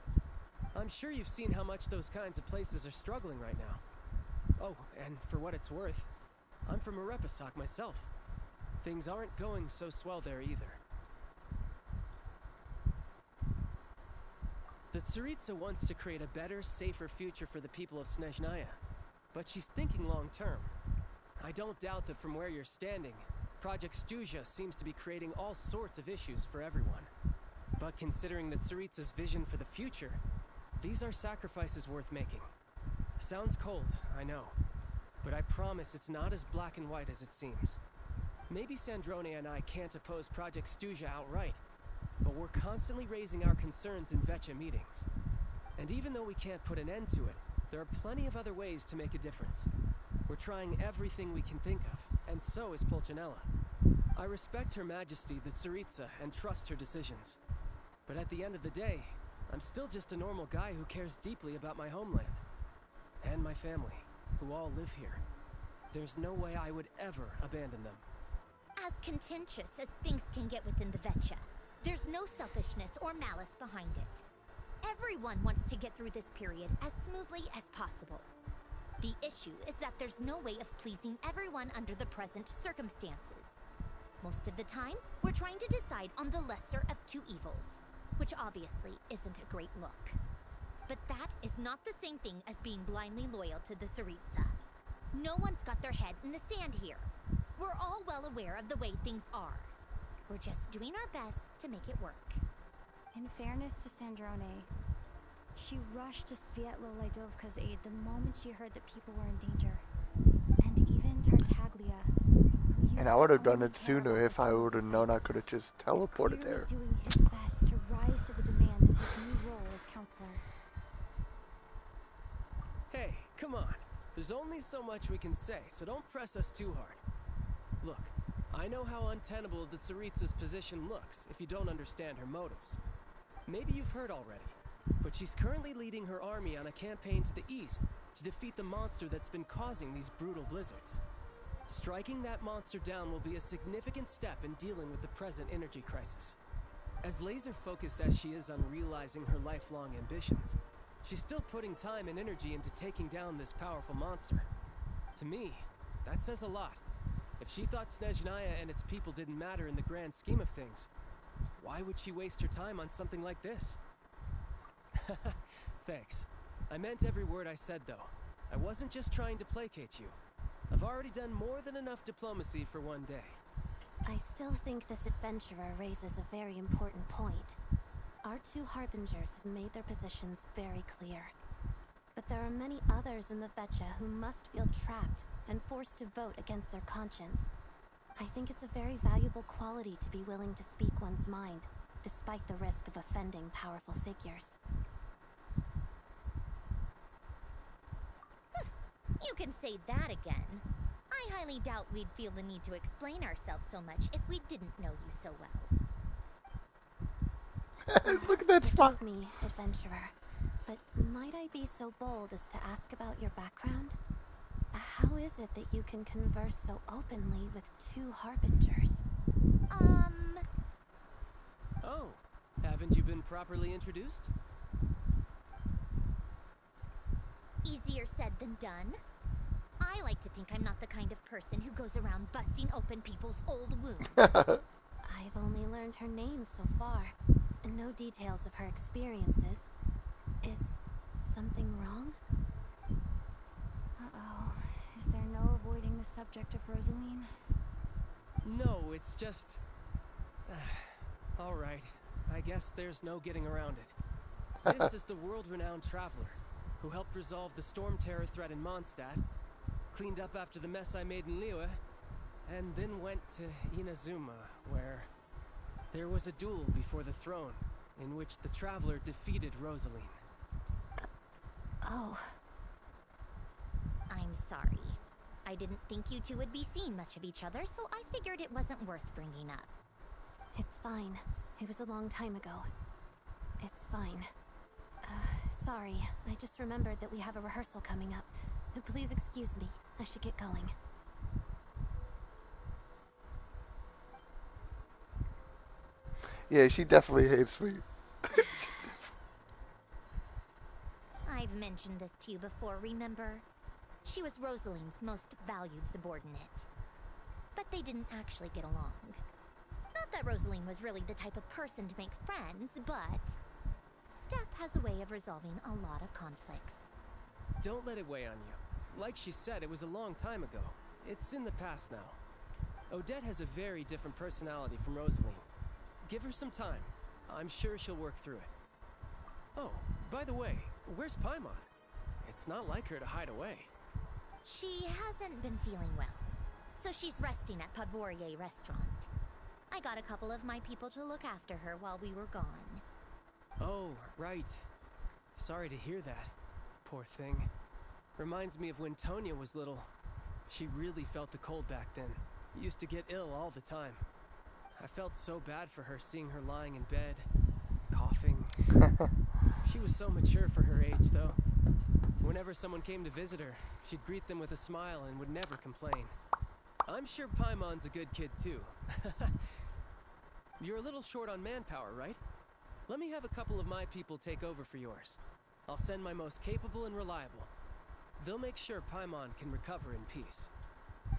Speaker 6: I'm sure you've seen how much those kinds of places are struggling right now. Oh, and for what it's worth, I'm from Arepasak myself. Things aren't going so swell there either. The Tsaritsa wants to create a better, safer future for the people of Snezhnaya, but she's thinking long term. I don't doubt that from where you're standing, Project Stuja seems to be creating all sorts of issues for everyone. But considering the Tsaritsa's vision for the future, these are sacrifices worth making. Sounds cold, I know. But I promise it's not as black and white as it seems. Maybe Sandrone and I can't oppose Project Stuja outright, but we're constantly raising our concerns in Vetcha meetings. And even though we can't put an end to it, there are plenty of other ways to make a difference. We're trying everything we can think of, and so is Pulcinella. I respect Her Majesty, the Tsaritsa, and trust her decisions. But at the end of the day, I'm still just a normal guy who cares deeply about my homeland. And my family, who all live here. There's no way I would ever abandon them.
Speaker 12: As contentious as things can get within the Vetcha, there's no selfishness or malice behind it. Everyone wants to get through this period as smoothly as possible. The issue is that there's no way of pleasing everyone under the present circumstances. Most of the time, we're trying to decide on the lesser of two evils, which obviously isn't a great look. But that is not the same thing as being blindly loyal to the Tsaritsa. No one's got their head in the sand here. We're all well aware of the way things are. We're just doing our best to make it work.
Speaker 10: In fairness to Sandrone, she rushed to Svietlo Laidovka's aid the moment she heard that people were in danger. And even Tartaglia, who
Speaker 1: And I
Speaker 10: used
Speaker 1: would
Speaker 10: to
Speaker 1: have done
Speaker 10: only
Speaker 1: it
Speaker 10: care
Speaker 1: sooner
Speaker 10: about
Speaker 1: if
Speaker 10: the
Speaker 1: I
Speaker 10: thrill of
Speaker 1: would
Speaker 10: the
Speaker 1: have known
Speaker 10: fight,
Speaker 1: I could have just
Speaker 10: is
Speaker 1: teleported
Speaker 10: clearly
Speaker 1: there.
Speaker 10: doing his best to rise to the demands of his new role as counselor.
Speaker 6: Hey, come on. There's only so much we can say, so don't press us too hard. Look, I know how untenable the Tsaritsa's position looks if you don't understand her motives. Maybe you've heard already, but she's currently leading her army on a campaign to the east to defeat the monster that's been causing these brutal blizzards. Striking that monster down will be a significant step in dealing with the present energy crisis. As laser-focused as she is on realizing her lifelong ambitions, she's still putting time and energy into taking down this powerful monster. To me, that says a lot. If she thought Snezhnaya and its people didn't matter in the grand scheme of things, why would she waste her time on something like this? Thanks. I meant every word I said, though. I wasn't just trying to placate you. I've already done more than enough diplomacy for one day.
Speaker 11: I still think this adventurer raises a very important point. Our two harbingers have made their positions very clear. But there are many others in the Vetcha who must feel trapped and forced to vote against their conscience. I think it's a very valuable quality to be willing to speak one's mind, despite the risk of offending powerful figures.
Speaker 12: You can say that again. I highly doubt we'd feel the need to explain ourselves so much if we didn't know you so well.
Speaker 1: Look at that spot.
Speaker 11: Forgive me, adventurer, but might I be so bold as to ask about your background? How is it that you can converse so openly with two harbingers?
Speaker 6: Oh, haven't you been properly introduced?
Speaker 12: Easier said than done. I like to think I'm not the kind of person who goes around busting open people's old wounds.
Speaker 11: I've only learned her name so far, and no details of her experiences. Is something wrong?
Speaker 10: Uh-oh. Is there no avoiding the subject of Rosaline?
Speaker 6: No, it's just... Alright, I guess there's no getting around it. This is the world-renowned traveler, who helped resolve the storm terror threat in Mondstadt, cleaned up after the mess I made in Liyue, and then went to Inazuma, where there was a duel before the throne, in which the traveler defeated Rosaline.
Speaker 11: Oh.
Speaker 12: I'm sorry. I didn't think you two would be seeing much of each other, so I figured it wasn't worth bringing up.
Speaker 11: It's fine. It was a long time ago. It's fine. Sorry. I just remembered that we have a rehearsal coming up. Please excuse me. I should get going.
Speaker 1: Yeah, she definitely hates me.
Speaker 12: I've mentioned this to you before, remember? She was Rosaline's most valued subordinate. But they didn't actually get along. Not that Rosaline was really the type of person to make friends, but death has a way of resolving a lot of conflicts.
Speaker 6: Don't let it weigh on you. Like she said, it was a long time ago. It's in the past now. Odette has a very different personality from Rosaline. Give her some time. I'm sure she'll work through it. Oh, by the way, where's Paimon? It's not like her to hide away.
Speaker 12: She hasn't been feeling well, so she's resting at Podvorier restaurant. I got a couple of my people to look after her while we were gone.
Speaker 6: Oh, right. Sorry to hear that. Poor thing. Reminds me of when Tonya was little. She really felt the cold back then. Used to get ill all the time. I felt so bad for her seeing her lying in bed, coughing. She was so mature for her age, though. Whenever someone came to visit her, she'd greet them with a smile and would never complain. I'm sure Paimon's a good kid, too. You're a little short on manpower, right? Let me have a couple of my people take over for yours. I'll send my most capable and reliable. They'll make sure Paimon can recover in peace.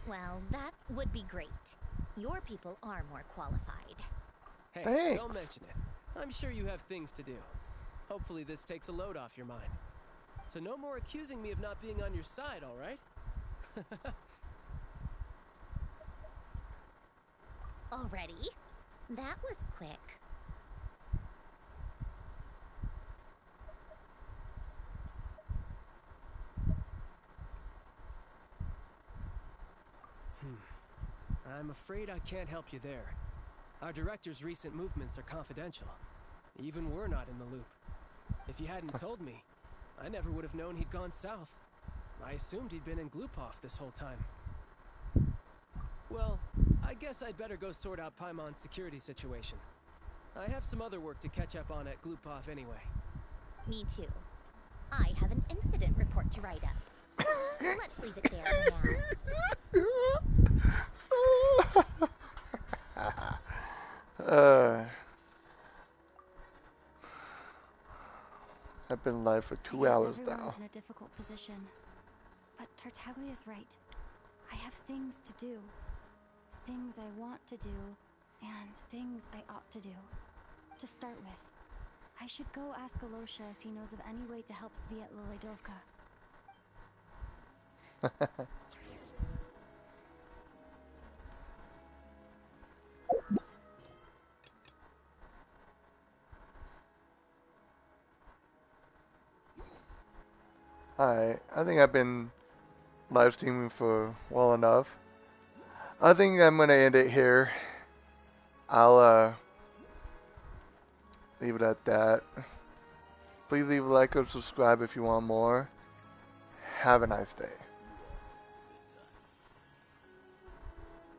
Speaker 12: Well, that would be great. Your people are more qualified.
Speaker 6: Hey,
Speaker 1: Thanks.
Speaker 6: don't mention it. I'm sure you have things to do. Hopefully this takes a load off your mind. So no more accusing me of not being on your side, all right?
Speaker 12: Already? That was quick.
Speaker 6: I'm afraid I can't help you there. Our director's recent movements are confidential. Even we're not in the loop. If you hadn't told me, I never would have known he'd gone south. I assumed he'd been in Glupov this whole time. Well, I guess I'd better go sort out Paimon's security situation. I have some other work to catch up on at Glupov anyway.
Speaker 12: Me too. I have an incident report to write up. Let's leave it there for now.
Speaker 1: I've been live for 2
Speaker 10: I guess
Speaker 1: hours
Speaker 10: everyone's
Speaker 1: now.
Speaker 10: in a difficult position. But Tartaglia's right. I have things to do. Things I want to do, and things I ought to do. To start with, I should go ask Alosha if he knows of any way to help Svietla Ledovka.
Speaker 1: Alright, I think I've been live streaming for well enough. I think I'm gonna end it here. I'll leave it at that. Please leave a like or subscribe if you want more. Have a nice day.